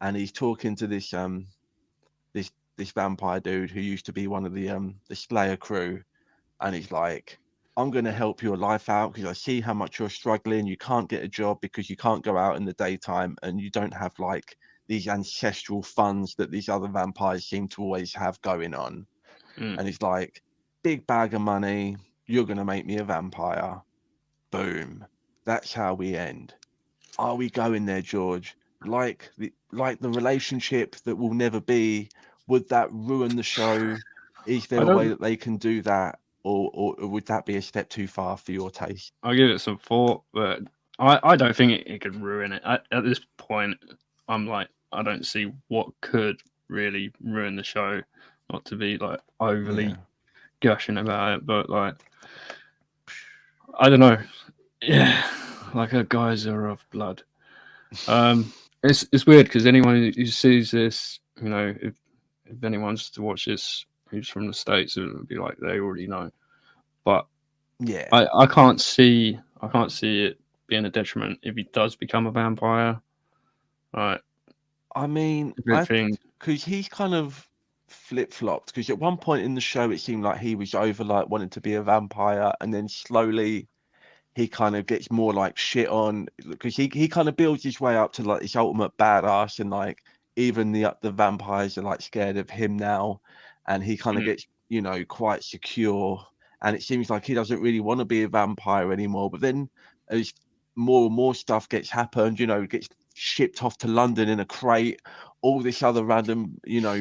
And he's talking to this this vampire dude who used to be one of the Slayer crew. And he's like, I'm going to help your life out because I see how much you're struggling. You can't get a job because you can't go out in the daytime, and you don't have like these ancestral funds that these other vampires seem to always have going on. And it's like, big bag of money. You're going to make me a vampire. Boom. That's how we end. Are we going there, George? Like the relationship that will never be? Would that ruin the show? Is there I a way don't. that they can do that, or would that be a step too far for your taste? I'll give it some thought, but I don't think it could ruin it. At this point, I'm like, I don't see what could really ruin the show. Not to be like overly Yeah. gushing about it, but like, I don't know. Yeah, like a geyser of blood. It's weird because anyone who sees this, if anyone's to watch this who's from the States, it would be like they already know. But Yeah. I can't see it being a detriment if he does become a vampire. Right, I mean, everything. because he's kind of flip-flopped. Because at one point in the show, it seemed like he was over like wanting to be a vampire, and then slowly he kind of gets more like shit on, because he kind of builds his way up to like this ultimate badass, and like even the vampires are like scared of him now, and he kind of Mm, gets, quite secure, and it seems like he doesn't really want to be a vampire anymore. But then as more and more stuff gets happened, gets shipped off to London in a crate, all this other random,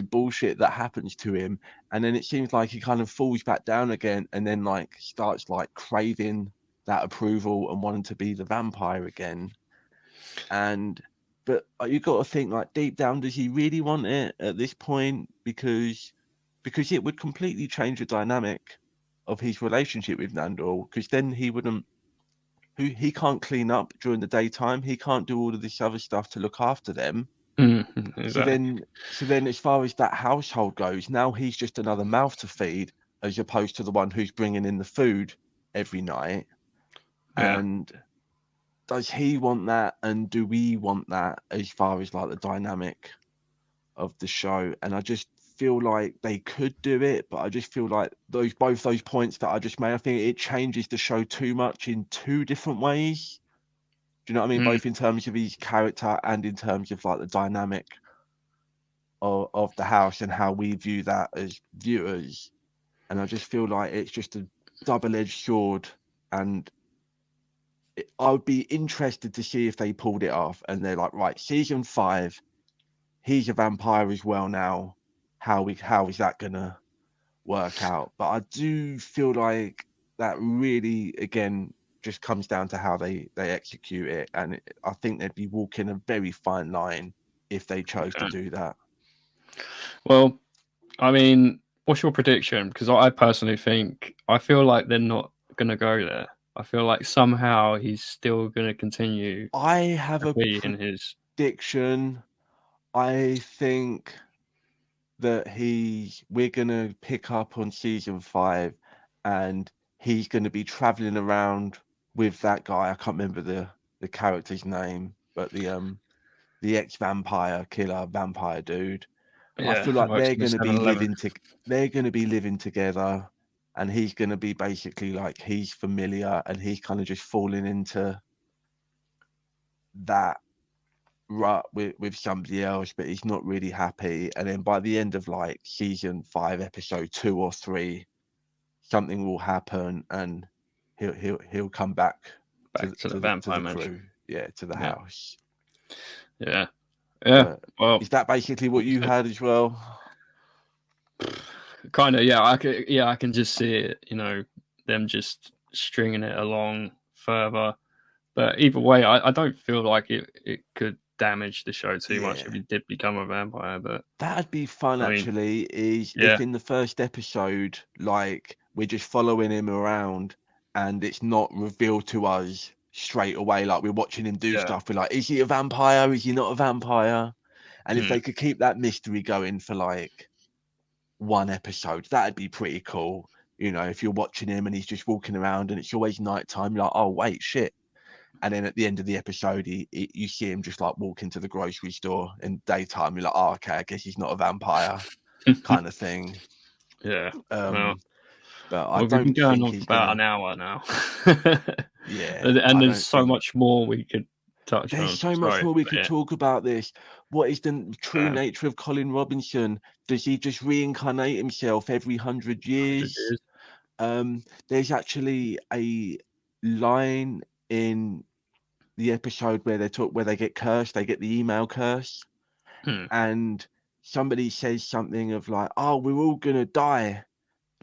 bullshit that happens to him, and then it seems like he kind of falls back down again, and then like starts like craving that approval and wanting to be the vampire again. And but you got to think, like, deep down, does he really want it at this point? Because it would completely change the dynamic of his relationship with Nandor, because then he can't clean up during the daytime, he can't do all of this other stuff to look after them. So exactly. then, as far as that household goes, now he's just another mouth to feed, as opposed to the one who's bringing in the food every night. Yeah. And does he want that, and do we want that, as far as like the dynamic of the show? And I just feel like they could do it, but I just feel like both those points that I just made, I think it changes the show too much in two different ways. Do you know what I mean? Mm. Both in terms of his character and in terms of like the dynamic of the house and how we view that as viewers. And I just feel like it's just a double-edged sword, and I would be interested to see if they pulled it off and they're like, right, season 5, he's a vampire as well now. How is that gonna work out? But I do feel like that really, again, just comes down to how they execute it, and I think they'd be walking a very fine line if they chose to Yeah. do that. Well, I mean, what's your prediction? Because I personally I feel like they're not gonna go there. I feel like somehow he's still gonna continue I have to a be in his. prediction. I think that we're gonna pick up on season 5, and he's gonna be traveling around with that guy. I can't remember the character's name, but the ex-vampire killer vampire dude. I Yeah, feel like works in the 7-Eleven. they're gonna be living together, and he's gonna be basically like he's familiar, and he's kind of just falling into that rut with somebody else, but he's not really happy. And then by the end of like season 5, episode 2 or 3, something will happen, and he'll come back Back to the to vampire the mansion. crew, yeah, to the Yeah, house. yeah, yeah. But Well, is that basically what you had as well? kind of. Yeah, I can just see it. Them just stringing it along further. But either way, I don't feel like it could damage the show too much if Yeah, he did become a vampire. But that'd be fun I mean, actually, is if yeah, in the first episode, like, we're just following him around and it's not revealed to us straight away, like we're watching him do yeah, stuff, we're like, is he a vampire, is he not a vampire? And if mm, they could keep that mystery going for like one episode, that'd be pretty cool. If you're watching him and he's just walking around and it's always nighttime, you're like, oh wait, shit. And then at the end of the episode, you see him just like walk into the grocery store in daytime. You're like, oh, okay, I guess he's not a vampire, kind of thing. yeah. Well, Um, but I we've been don't going think on for he's about gonna. an hour now, Yeah, and I there's don't so think much more we could touch there's on. so much Sorry, more we but could talk about this. What is the true yeah, nature of Colin Robinson? Does he just reincarnate himself every 100 years? 100 years. There's actually a line in the episode where they get cursed, they get the email curse, Hmm. and somebody says something of like, oh, we're all gonna die.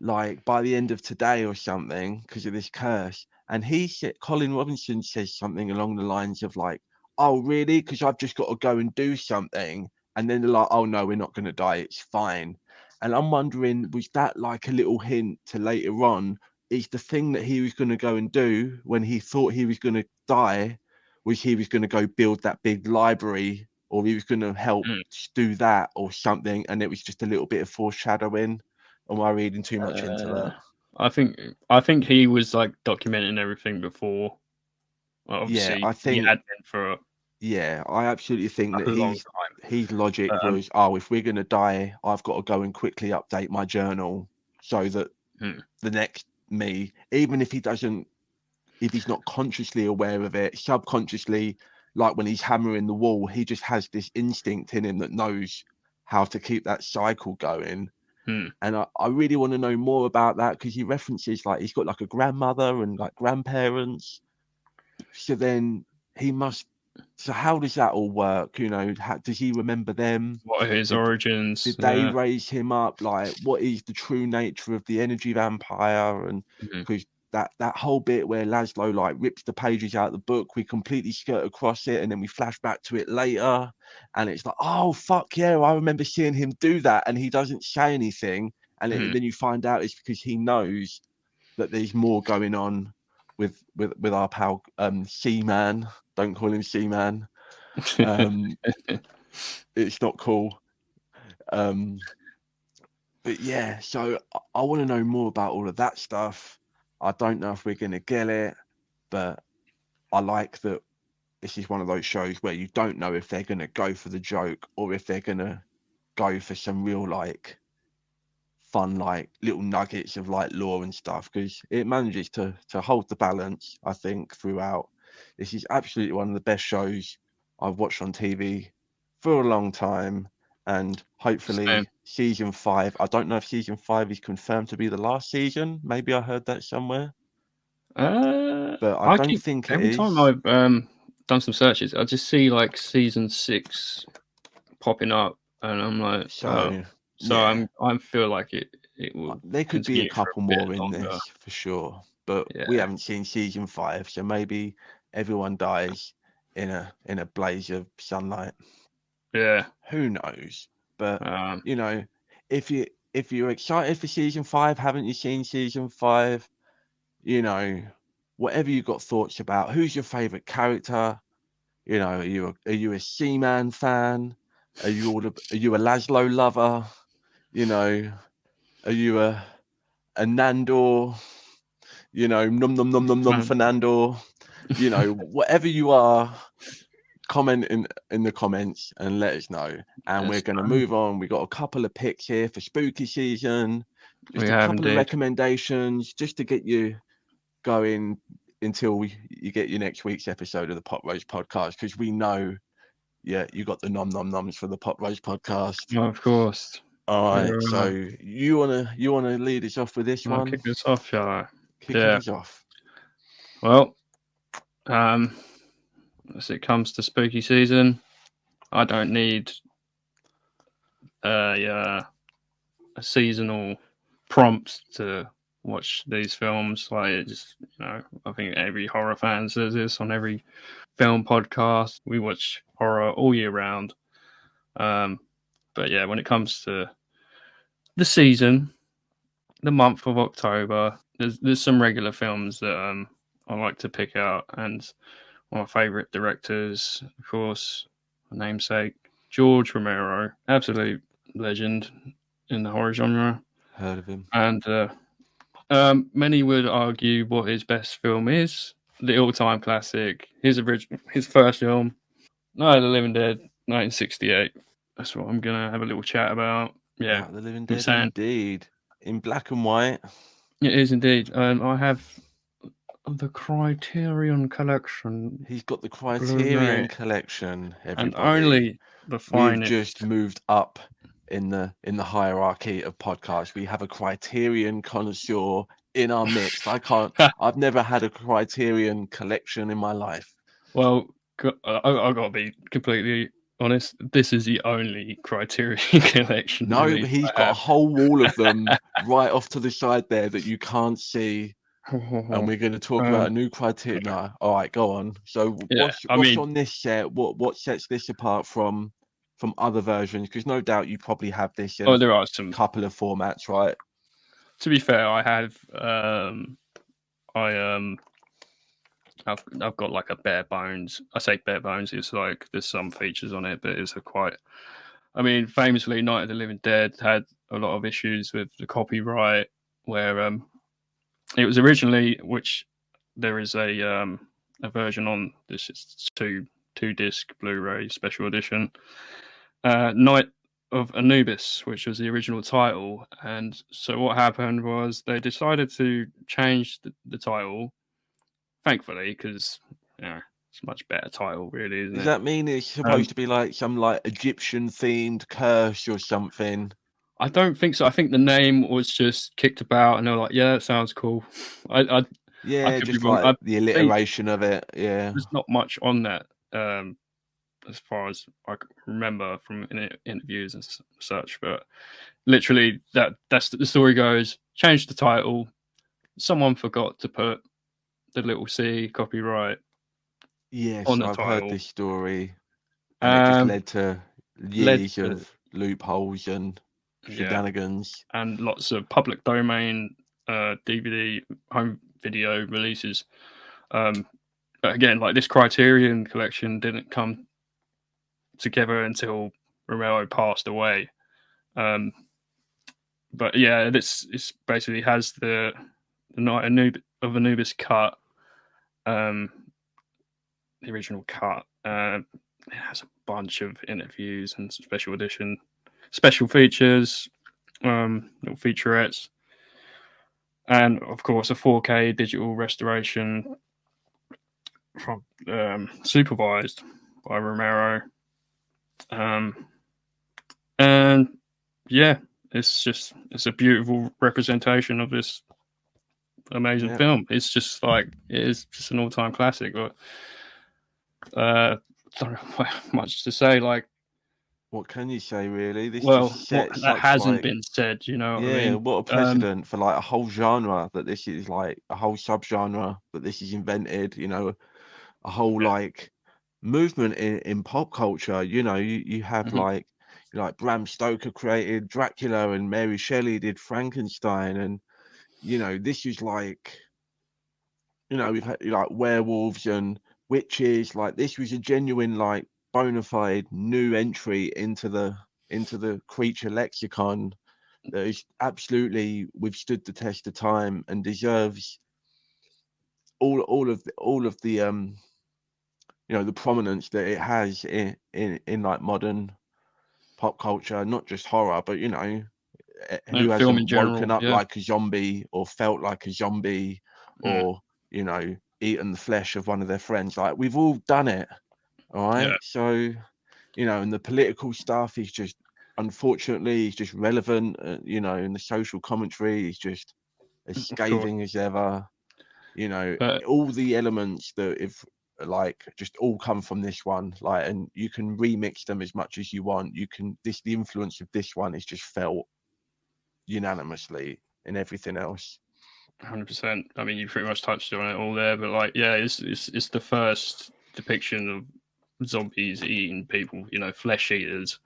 like by the end of today or something because of this curse. And he said, Colin Robinson says something along the lines of like, oh, really? Because I've just got to go and do something. And then they're like, oh, no, we're not going to die. It's fine. And I'm wondering, was that like a little hint to later on? Is the thing that he was going to go and do when he thought he was going to die, was he was going to go build that big library, or he was going to help do that or something? And it was just a little bit of foreshadowing. Am I reading too much into that? I think he was like documenting everything before. Yeah, Obviously, I he think. had been for Yeah, I absolutely think that a long time. his logic was, oh, if we're gonna die, I've got to go and quickly update my journal so that the next me, even if he's not consciously aware of it, subconsciously, like when he's hammering the wall, he just has this instinct in him that knows how to keep that cycle going. And I really want to know more about that because he references like he's got like a grandmother and like grandparents. So then he must. So how does that all work? You know, does he remember them? What are his origins? Did they raise him up? Like, what is the true nature of the energy vampire? And because that whole bit where Laszlo like rips the pages out of the book, we completely skirt across it, and then we flash back to it later, and it's like, oh fuck yeah, I remember seeing him do that, and he doesn't say anything, and then you find out it's because he knows that there's more going on with our pal Seaman. Don't call him Seaman. It's not cool. But yeah, so I want to know more about all of that stuff. I don't know if we're gonna get it, but I like that this is one of those shows where you don't know if they're gonna go for the joke or if they're gonna go for some real like fun like little nuggets of like lore and stuff, because it manages to hold the balance, I think, throughout. This is absolutely one of the best shows I've watched on TV for a long time, and hopefully season 5, I don't know if season 5 is confirmed to be the last season. Maybe I heard that somewhere, but I don't think it every is. time I've done some searches, I just see like season 6 popping up, and I'm like, So yeah. I feel like it will. There could be a couple more in longer. this for sure, but Yeah. we haven't seen season 5, so maybe everyone dies in a blaze of sunlight. Yeah. Who knows? But you know, if you're excited for season 5, haven't you seen season 5? You know, whatever you got thoughts about, who's your favorite character? You know, are you a Seaman fan? Are you a Laszlo lover? You know, are you a Nandor? You know, num num num num num Fernando. You know, whatever you are, comment in the comments and let us know. And we're going to move on. We got a couple of picks here for spooky season. Just a couple of recommendations just to get you going until you get your next week's episode of the Poproast podcast, because we know, yeah, you got the nom nom noms for the Poproast podcast. Of course. All right. So you wanna lead us off with this one? Kick this off, shall I? Kick us off. Well, as it comes to spooky season, I don't need a seasonal prompts to watch these films. Like, it just, I think every horror fan says this on every film podcast. We watch horror all year round. But yeah, when it comes to the season, the month of October, there's some regular films that I like to pick out, and one of my favorite directors, of course, my namesake, George Romero, absolute legend in the horror genre. Heard of him. And many would argue what his best film is. The all-time classic, his first film, Night of the Living Dead, 1968. That's what I'm gonna have a little chat about. Yeah, Night of the Living Dead, indeed, in black and white. It is indeed. I have the Criterion Collection. He's got the Criterion Collection, everybody. And only the finest. We've just moved up in the hierarchy of podcasts. We have a Criterion connoisseur in our midst. I've never had a Criterion collection in my life. Well, I've got to be completely honest, this is the only Criterion Collection No, release he's I got a whole wall of them right off to the side there that you can't see. And have. we're going to talk about a new Criterion. No, all right, go on. So Yeah, I what's mean, on this set? What sets this apart from other versions? Because no doubt you probably have this in a there are some. couple of formats, right? To be fair, I have I've got like a bare bones. I say bare bones. It's like there's some features on it, but it's a quite. I mean, famously, Night of the Living Dead had a lot of issues with the copyright, where it was originally, which there is a version on this. It's two disc Blu-ray special edition. Night of Anubis, which was the original title, and so what happened was they decided to change the title. Thankfully, because it's a much better title, really, isn't Does it? that mean it's supposed to be like some like Egyptian themed curse or something? I don't think so. I think the name was just kicked about, and they were like, "Yeah, that sounds cool." I Yeah, could be just wrong. like I the think alliteration of it. Yeah. there's not much on that, as far as I can remember from interviews and such. But literally, that's the story goes. Changed the title. Someone forgot to put the little C copyright Yes, on the I've heard title. this story, and it just led to Led years to of loopholes and yeah, shenanigans. and lots of public domain DVD home video releases. But again, like this Criterion collection didn't come together until Romero passed away. But yeah, this basically has the Night of Anubis cut, the original cut. It has a bunch of interviews and special edition, special features, little featurettes, and of course a 4K digital restoration from supervised by Romero. And yeah, it's a beautiful representation of this amazing Yeah. film. It's just like it is just an all-time classic. But don't know much to say. Like, What can you say, really? This well, just what sets that such hasn't like, been said, you know what I yeah, mean? what a precedent for like a whole genre, that this is like a whole subgenre that this is invented, a whole Yeah. like movement in pop culture. You have Mhm. like Bram Stoker created Dracula and Mary Shelley did Frankenstein, and this is like, we've had like werewolves and witches. Like this was a genuine, like, bona fide new entry into the creature lexicon that has absolutely withstood the test of time and deserves all of the the prominence that it has in like modern pop culture, not just horror, but who And film hasn't in woken general, up yeah. like a zombie or felt like a zombie, Mm. or eaten the flesh of one of their friends. Like, we've all done it. All Yeah, right, so and the political stuff is just, unfortunately, is just relevant. And the social commentary is just as of course. scathing as ever. But All the elements that, if like, just all come from this one, like, and you can remix them as much as you want. The influence of this one is just felt unanimously in everything else. 100%. I mean, you pretty much touched on it all there. But like, yeah, it's the first depiction of zombies eating people. You know, flesh eaters.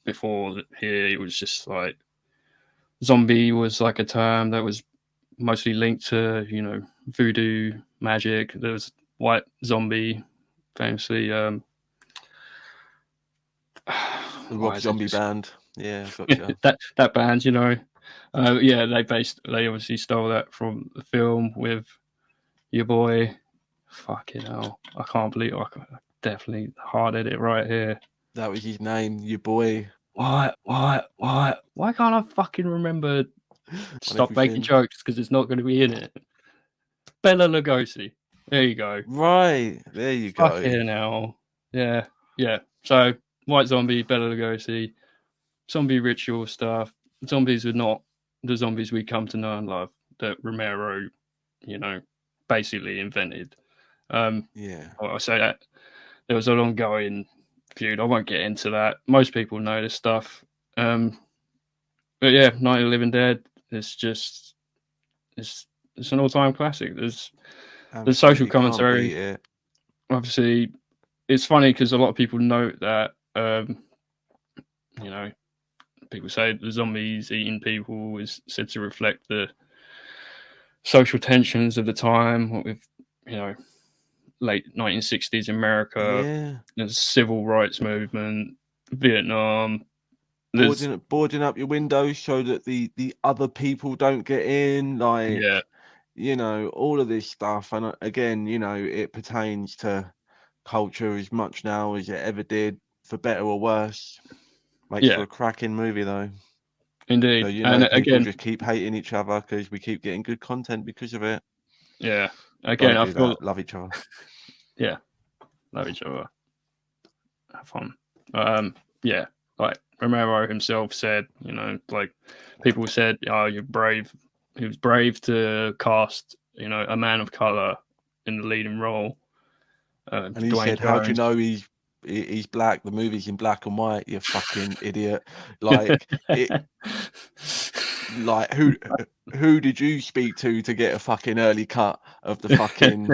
Before here, it was just like zombie was like a term that was mostly linked to voodoo magic. There was white zombie, famously. The Why Rob is it Zombie just band. Yeah, gotcha. that band? Yeah, they obviously stole that from the film with your boy. Fucking hell, I can't believe I definitely hard edit right here. That was his name, your boy, Why can't I fucking remember? on Stop making everything. jokes because it's not going to be in it. Bella Lugosi. There you go. Right, there you go. Fucking hell. Yeah, yeah. So White Zombie, Bela Lugosi, zombie ritual stuff. Zombies are not the zombies we come to know and love that Romero, basically invented. Yeah. I say that there was an ongoing feud. I won't get into that. Most people know this stuff. But yeah, Night of the Living Dead. It's just it's an all-time classic. There's the social Absolutely can't commentary. beat it. Obviously, it's funny because a lot of people note that people say the zombies eating people is said to reflect the social tensions of the time with late 1960s America, Yeah. the civil rights movement, Vietnam. There's Boarding up your windows so that the other people don't get in, yeah, all of this stuff. And again, it pertains to culture as much now as it ever did, for better or worse. Makes for yeah, a cracking movie though. indeed. So And people again, just keep hating each other because we keep getting good content because of it. yeah, again, Don't I do feel that. Love each other. yeah, love each other, have fun. Yeah, like Romero himself said, like people said, "Oh, you're brave." He was brave to cast, a man of color in the leading role. And he Dwayne said, "How do you Jones. know he's black? The movie's in black and white. You fucking idiot!" Like it. Like who did you speak to get a fucking early cut of the fucking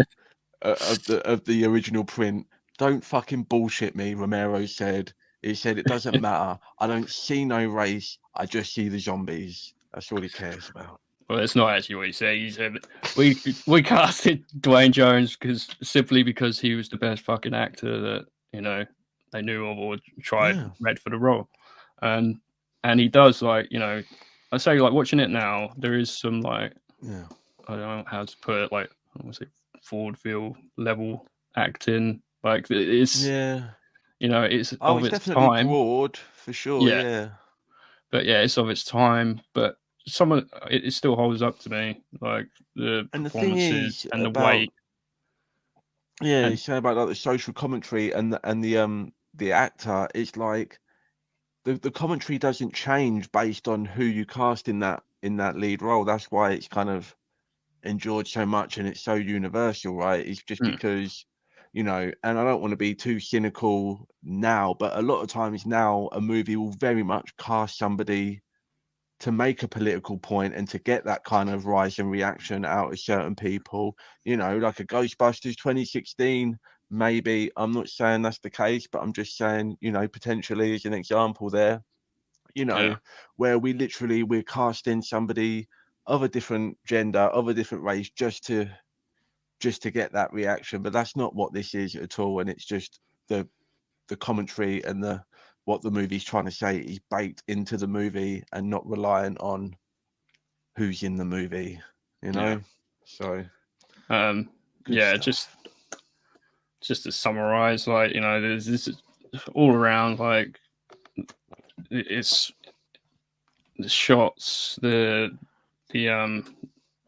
of the original print? Don't fucking bullshit me. Romero said. He said it doesn't matter. I don't see no race. I just see the zombies. That's all he cares about. Well, that's not actually what he said. He said we casted Dwayne Jones because he was the best fucking actor that they knew of or tried Yeah. read for the role, and he does I say like watching it now. There is some Yeah. I don't know how to put it, like I want to say vaudeville level acting. Like it's Yeah. it's Oh, of it's its definitely time. broad for sure. Yeah, Yeah. but yeah, it's of its time. But some of it still holds up to me, like the And the thing performances is and the about weight. you And say about like the social commentary and the actor. It's like the commentary doesn't change based on who you cast in that lead role. That's why it's kind of enjoyed so much and it's so universal, right? It's just because and I don't want to be too cynical now, but a lot of times now a movie will very much cast somebody to make a political point and to get that kind of rise and reaction out of certain people, like a Ghostbusters 2016. Maybe I'm not saying that's the case, but I'm just saying, potentially as an example there, yeah, where we're casting somebody of a different gender, of a different race, just to get that reaction. But that's not what this is at all. And it's just the commentary and what the movie's trying to say is baked into the movie and not reliant on who's in the movie, So good yeah, stuff. just to summarize, like there's this all around, like it's the shots, the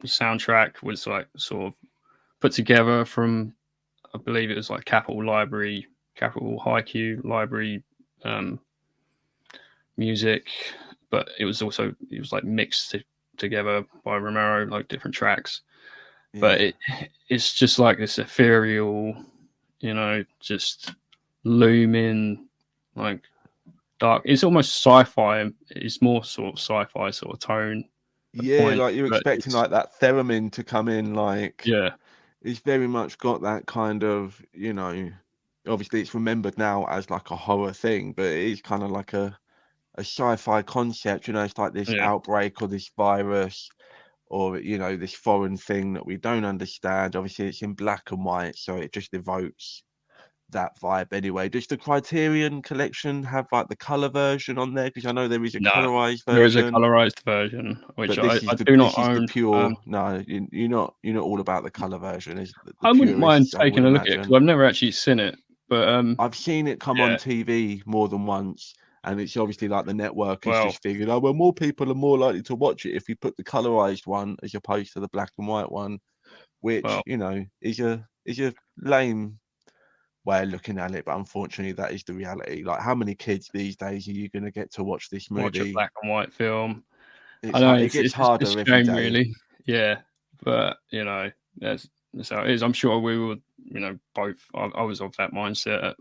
soundtrack was like sort of put together from, I believe it was like Capitol Haiku Library music, but it was like mixed together by Romero, like different tracks. But Yeah. it's just like this ethereal, just looming, like dark. It's almost sci-fi. It's more sort of sci-fi sort of tone at Yeah, point, like you're but expecting it's like that theremin to come in, like yeah, it's very much got that kind of, obviously it's remembered now as like a horror thing, but it is kind of like a sci-fi concept, it's like this yeah, outbreak or this virus or this foreign thing that we don't understand. Obviously it's in black and white, so it just evokes that vibe anyway. Does the Criterion collection have like the color version on there? Because I know there is a no. colorized There is a version, colorized version, which but I do not this is the own. pure. No, you're not all about the color version. Is the I wouldn't mind purists, I would taking a look at it imagine. because I've never actually seen it. But I've seen it come on yeah, TV more than once, and it's obviously like the network has well, just figured, oh well, more people are more likely to watch it if we put the colorized one as opposed to the black and white one, which well, is a lame way of looking at it, but unfortunately that is the reality. Like, how many kids these days are you going to get to watch this watch a movie? black and white film. I It's know it gets it's harder a every shame, day. really. Yeah, but that's how it is. I'm sure we will. Both. I was of that mindset at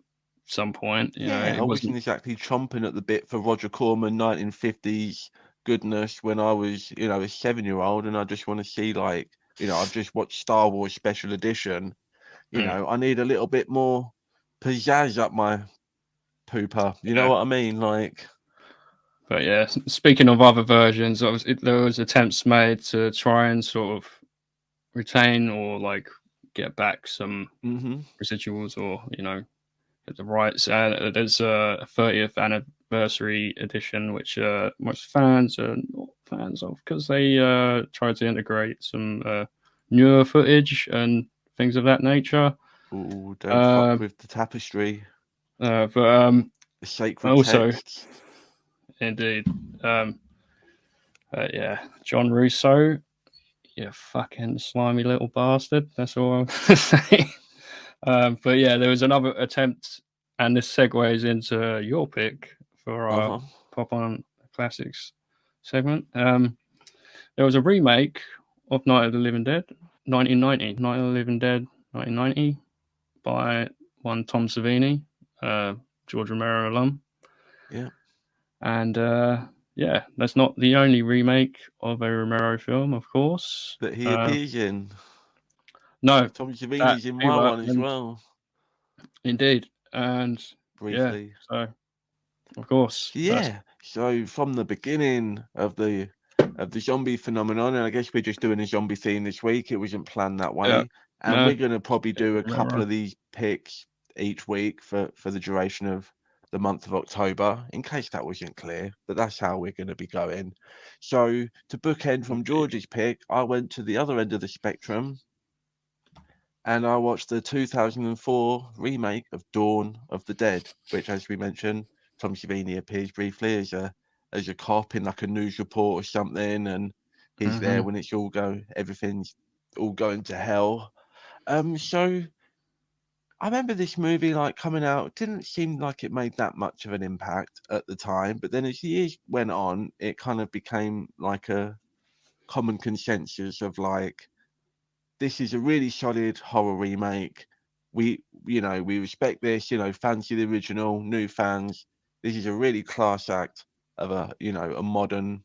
some point. You know, Yeah, it I wasn't wasn't. exactly chomping at the bit for Roger Corman 1950s goodness when I was, you know, a 7-year-old, and I just want to see like, you know, I've just watched Star Wars Special Edition. You know, I need a little bit more pizzazz up my pooper. You know Yeah. what I mean? Like, But yeah, speaking of other versions, there was attempts made to try and sort of retain or like get back some hmm residuals, or get the rights. There's a 30th anniversary edition, which most fans are not fans of because they tried to integrate some newer footage and things of that nature. Ooh, don't fuck Uh, with the tapestry, but the sacred also, texts. indeed, um, yeah, John Russo, you fucking slimy little bastard. That's all I'm gonna say. But yeah, there was another attempt, and this segues into your pick for our Uh-huh. Pop On Classics segment. There was a remake of Night of the Living Dead, 1990. Night of the Living Dead, 1990, by one Tom Savini, George Romero alum. Yeah. And yeah, that's not the only remake of a Romero film, of course. That he appears in. No, Tom that Savini's in my either, one as and well, indeed, and yeah, briefly. so of course, that's Yeah. So from the beginning of the zombie phenomenon, and I guess we're just doing a zombie theme this week. It wasn't planned that yeah, way. And no, we're gonna probably do a couple Romero. of these picks each week for the duration of the month of October, in case that wasn't clear. But that's how we're gonna be going. So to bookend from Indeed. George's pick, I went to the other end of the spectrum and I watched the 2004 remake of Dawn of the Dead, which, as we mentioned, Tom Savini appears briefly as a cop in like a news report or something, and he's there Mm-hmm. when everything's all going to hell. So I remember this movie like coming out. It didn't seem like it made that much of an impact at the time, but then as the years went on, it kind of became like a common consensus of like this is a really solid horror remake. We respect this, fancy the original, new fans. This is a really class act of a modern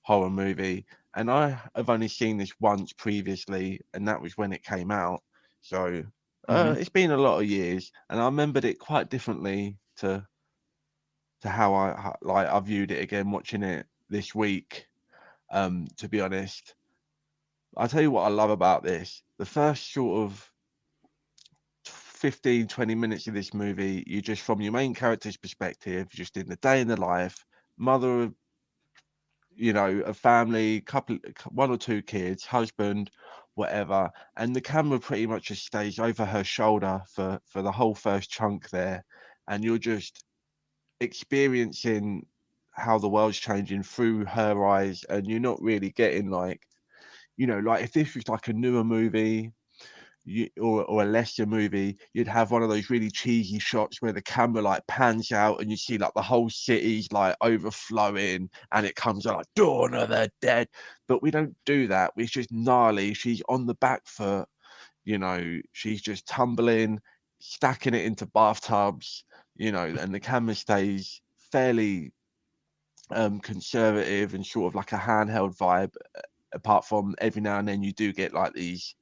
horror movie. And I have only seen this once previously, and that was when it came out. So Mm-hmm. it's been a lot of years, and I remembered it quite differently to how I viewed it again watching it this week. To be honest, I'll tell you what I love about this. The first sort of 15-20 minutes of this movie, you just from your main character's perspective, just in the day in the life, mother of a family, one or two kids, husband, whatever, and the camera pretty much just stays over her shoulder for the whole first chunk there, and you're just experiencing how the world's changing through her eyes, and you're not really getting like, like if this was like a newer movie or a lesser movie, you'd have one of those really cheesy shots where the camera like pans out and you see like the whole city's like overflowing and it comes out like Dawn of the Dead. But we don't do that. It's just gnarly. She's on the back foot, she's just tumbling, stacking it into bathtubs, and the camera stays fairly conservative and sort of like a handheld vibe, apart from every now and then you do get like these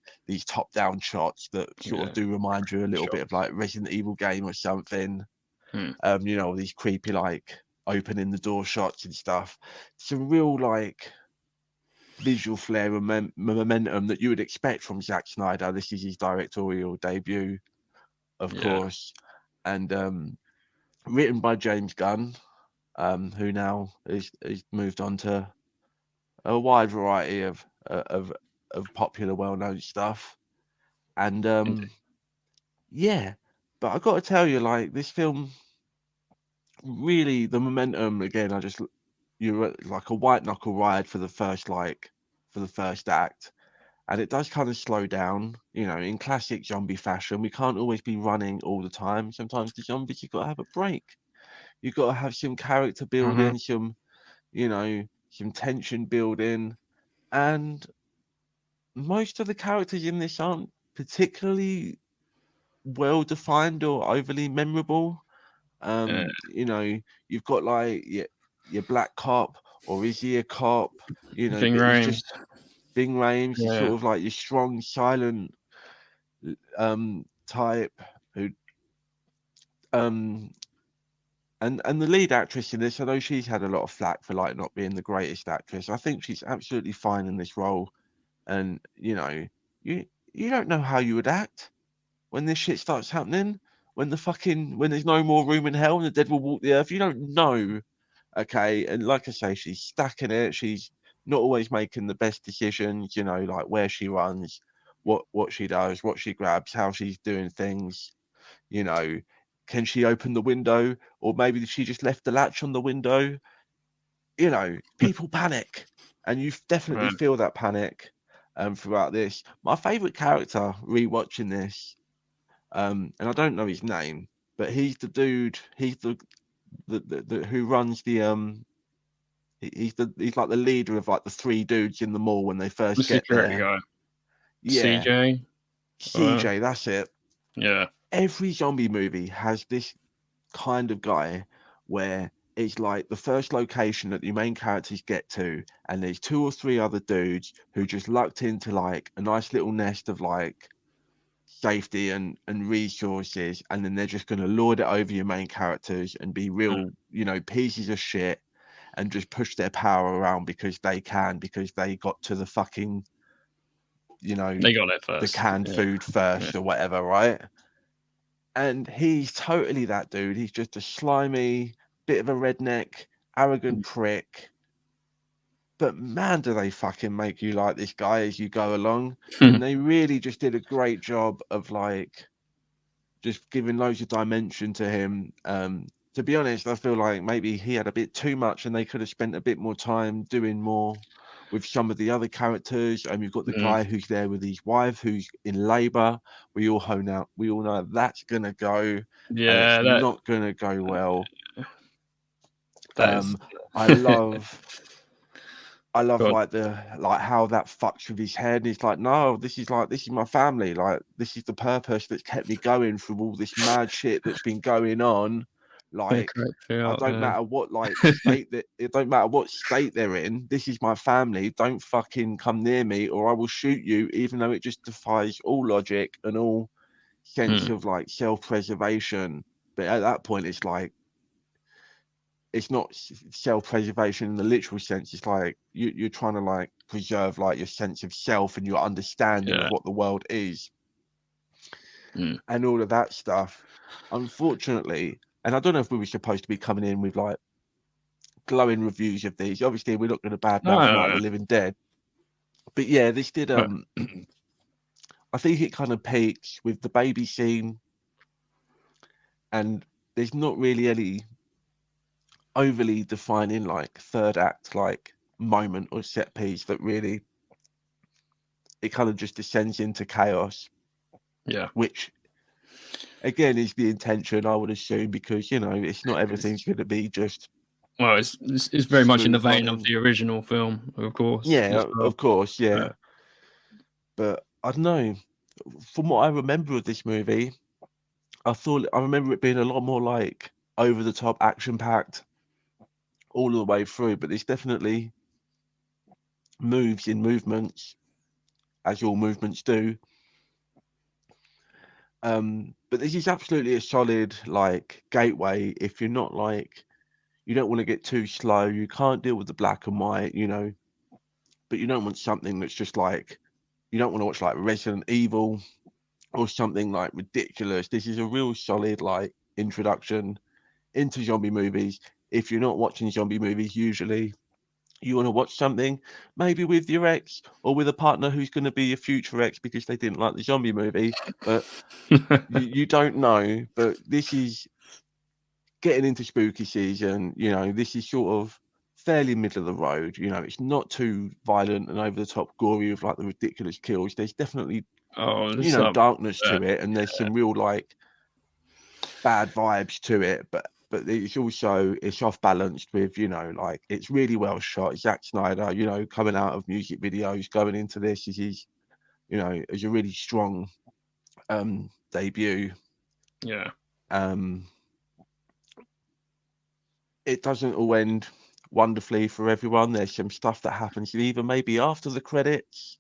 top down shots that sort of Yeah, do remind you a little bit sure. of like Resident Evil game or something. Hmm. These creepy like opening the door shots and stuff. It's a real like visual flair and momentum that you would expect from Zack Snyder. This is his directorial debut, of Yeah, course, and written by James Gunn, who now is moved on to a wide variety of popular, well-known stuff. And indeed. yeah, but I got to tell you, like this film, really, the momentum again. You're at like a white knuckle ride for the first act, and it does kind of slow down. In classic zombie fashion, we can't always be running all the time. Sometimes the zombies you've got to have a break. You've got to have some character Mm-hmm. building, some tension building, and most of the characters in this aren't particularly well defined or overly memorable. You know, you've got like your black cop, or is he a cop? You know, Ving but he's Rhames. just Ving Rhames. He's Yeah. sort of like your strong, silent type who and the lead actress in this, I know she's had a lot of flack for like not being the greatest actress. I think she's absolutely fine in this role. And you know, you don't know how you would act when this shit starts happening. When there's no more room in hell and the dead will walk the earth. You don't know. Okay. And like I say, she's stacking it. She's not always making the best decisions, you know, like where she runs, what she does, what she grabs, how she's doing things, you know. Can she open the window? Or maybe she just left the latch on the window. You know, people panic. And you definitely Right. feel that panic throughout this. My favourite character rewatching this, and I don't know his name, but he's the dude, he's the who runs the he's like the leader of like the three dudes in the mall when they The first get security there. guy. Yeah, CJ. CJ, that's it. Yeah. Every zombie movie has this kind of guy where it's like the first location that the main characters get to, and there's two or three other dudes who just lucked into like a nice little nest of like safety and resources, and then they're just going to lord it over your main characters and be real, you know, pieces of shit, and just push their power around because they can, because they got to the fucking, you know, They got it the first. canned food first or whatever, right? And he's totally that dude. He's just a slimy bit of a redneck, arrogant prick. But man, do they fucking make you like this guy as you go along. And they really just did a great job of like just giving loads of dimension to him. To be honest, I feel like maybe he had a bit too much and they could have spent a bit more time doing more with some of the other characters. You've got the guy who's there with his wife who's in labor. We all know that's gonna go, and it's Yeah, not gonna go well. that is. I love God. like how that fucks with his head. He's like, no, this is my family. Like, this is the purpose that's kept me going through all this mad shit that's been going on. Like, I don't matter what like state that it don't matter what state they're in. This is my family. Don't fucking come near me, or I will shoot you. Even though it just defies all logic and all sense of like self-preservation. But at that point, it's like, it's not self-preservation in the literal sense. It's like you're trying to like preserve like your sense of self and your understanding of what the world is, and all of that stuff. Unfortunately, and I don't know if we were supposed to be coming in with like glowing reviews of these. Obviously, we're not going to badmouth Night of the Living Dead, but yeah, this did. I think it kind of peaks with the baby scene, and there's not really any overly defining like third act like moment or set piece that really, it kind of just descends into chaos, which again is the intention, I would assume, because you know it's not everything's going to be just, well, it's very much in the vein of the original film, of course. Yeah, of course, yeah. But I don't know, from what I remember of this movie, I remember it being a lot more like over the top, action packed all the way through, but there's definitely moves in movements, as all movements do. But this is absolutely a solid like gateway if you're not like, you don't want to get too slow, you can't deal with the black and white, you know, but you don't want something that's just like, you don't want to watch like Resident Evil or something like ridiculous. This is a real solid like introduction into zombie movies. If you're not watching zombie movies, usually you want to watch something maybe with your ex or with a partner who's going to be your future ex because they didn't like the zombie movie, but you don't know. But this is getting into spooky season, you know, this is sort of fairly middle of the road, you know, it's not too violent and over the top gory with like the ridiculous kills. There's definitely, you know, darkness to it, and there's some real like bad vibes to it, but it's also, it's off balanced with, you know, like it's really well shot. Zack Snyder, you know, coming out of music videos, going into this is his, you know, is a really strong debut. it doesn't all end wonderfully for everyone. There's some stuff that happens either maybe after the credits,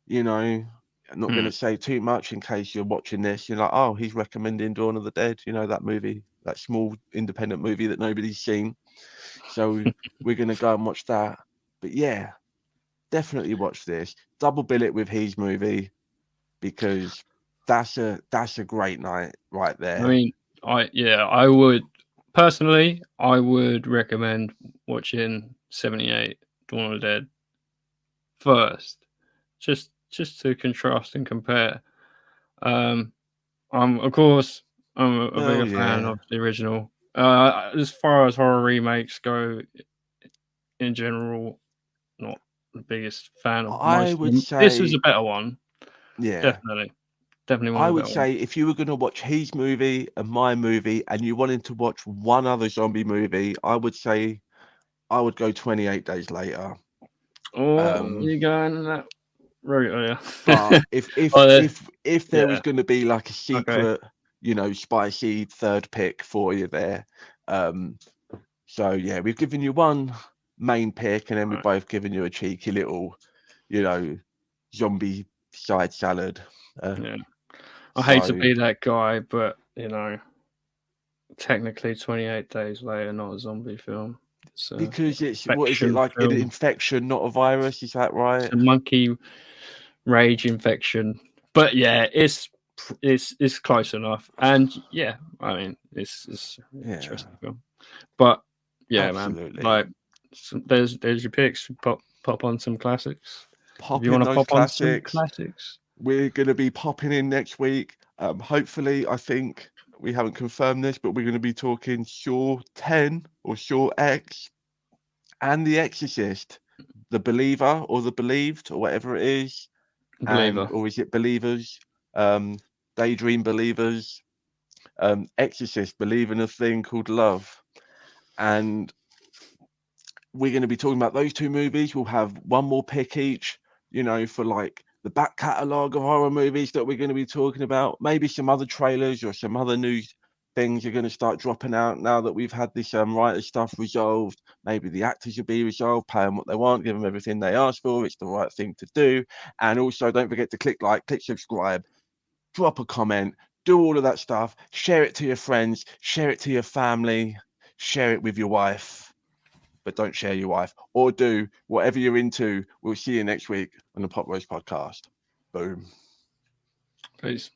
you know. I'm not going to say too much in case you're watching this. You're like, oh, he's recommending Dawn of the Dead, you know, that movie, that small independent movie that nobody's seen. So we're going to go and watch that. But yeah, definitely watch this. Double bill it with his movie, because that's a great night right there. I mean, I would personally, I would recommend watching 78 Dawn of the Dead first, just to contrast and compare. Of course, I'm a Well, bigger fan yeah. of the original. As far as horror remakes go, in general, not the biggest fan of I most of would them. This is say, a better one, yeah. definitely one I of the would better ones. say if you were going to watch his movie and my movie and you wanted to watch one other zombie movie, I would say I would go 28 Days Later. Oh, you're going that route, are you? But if if Oh, if if there was yeah. going to be like a Okay. secret, you know, spicy third pick for you there. So yeah, we've given you one main pick and then we've Right. both given you a cheeky little, you know, zombie side salad. Yeah. I hate to So be that guy, but technically 28 Days Later, not a zombie film. It's a because it's, what is it, infection like an film. infection, not a virus? Is that It's right? a monkey rage infection. But yeah, it's close enough. And yeah, I mean, it's an Yeah, interesting film. But yeah, man, absolutely. like there's your picks. Pop on some classics. If Pop you in want to those pop on some classics. classics, We're going to be popping in next week. Hopefully, I think we haven't confirmed this, but we're going to be talking Shaw 10 or Shaw X and The Exorcist, The Believer or The Believed or whatever it is, Believer. or is it Believers? Daydream Believers, Exorcist, Believe in a Thing Called Love. And we're going to be talking about those two movies. We'll have one more pick each, you know, for like the back catalogue of horror movies that we're going to be talking about. Maybe some other trailers or some other news things are going to start dropping out now that we've had this writer stuff resolved. Maybe the actors will be resolved, pay them what they want, give them everything they ask for. It's the right thing to do. And also, don't forget to click like, click subscribe, drop a comment, do all of that stuff. Share it to your friends, share it to your family, share it with your wife, but don't share your wife, or do whatever you're into. We'll see you next week on the Poproast podcast. Boom. Peace.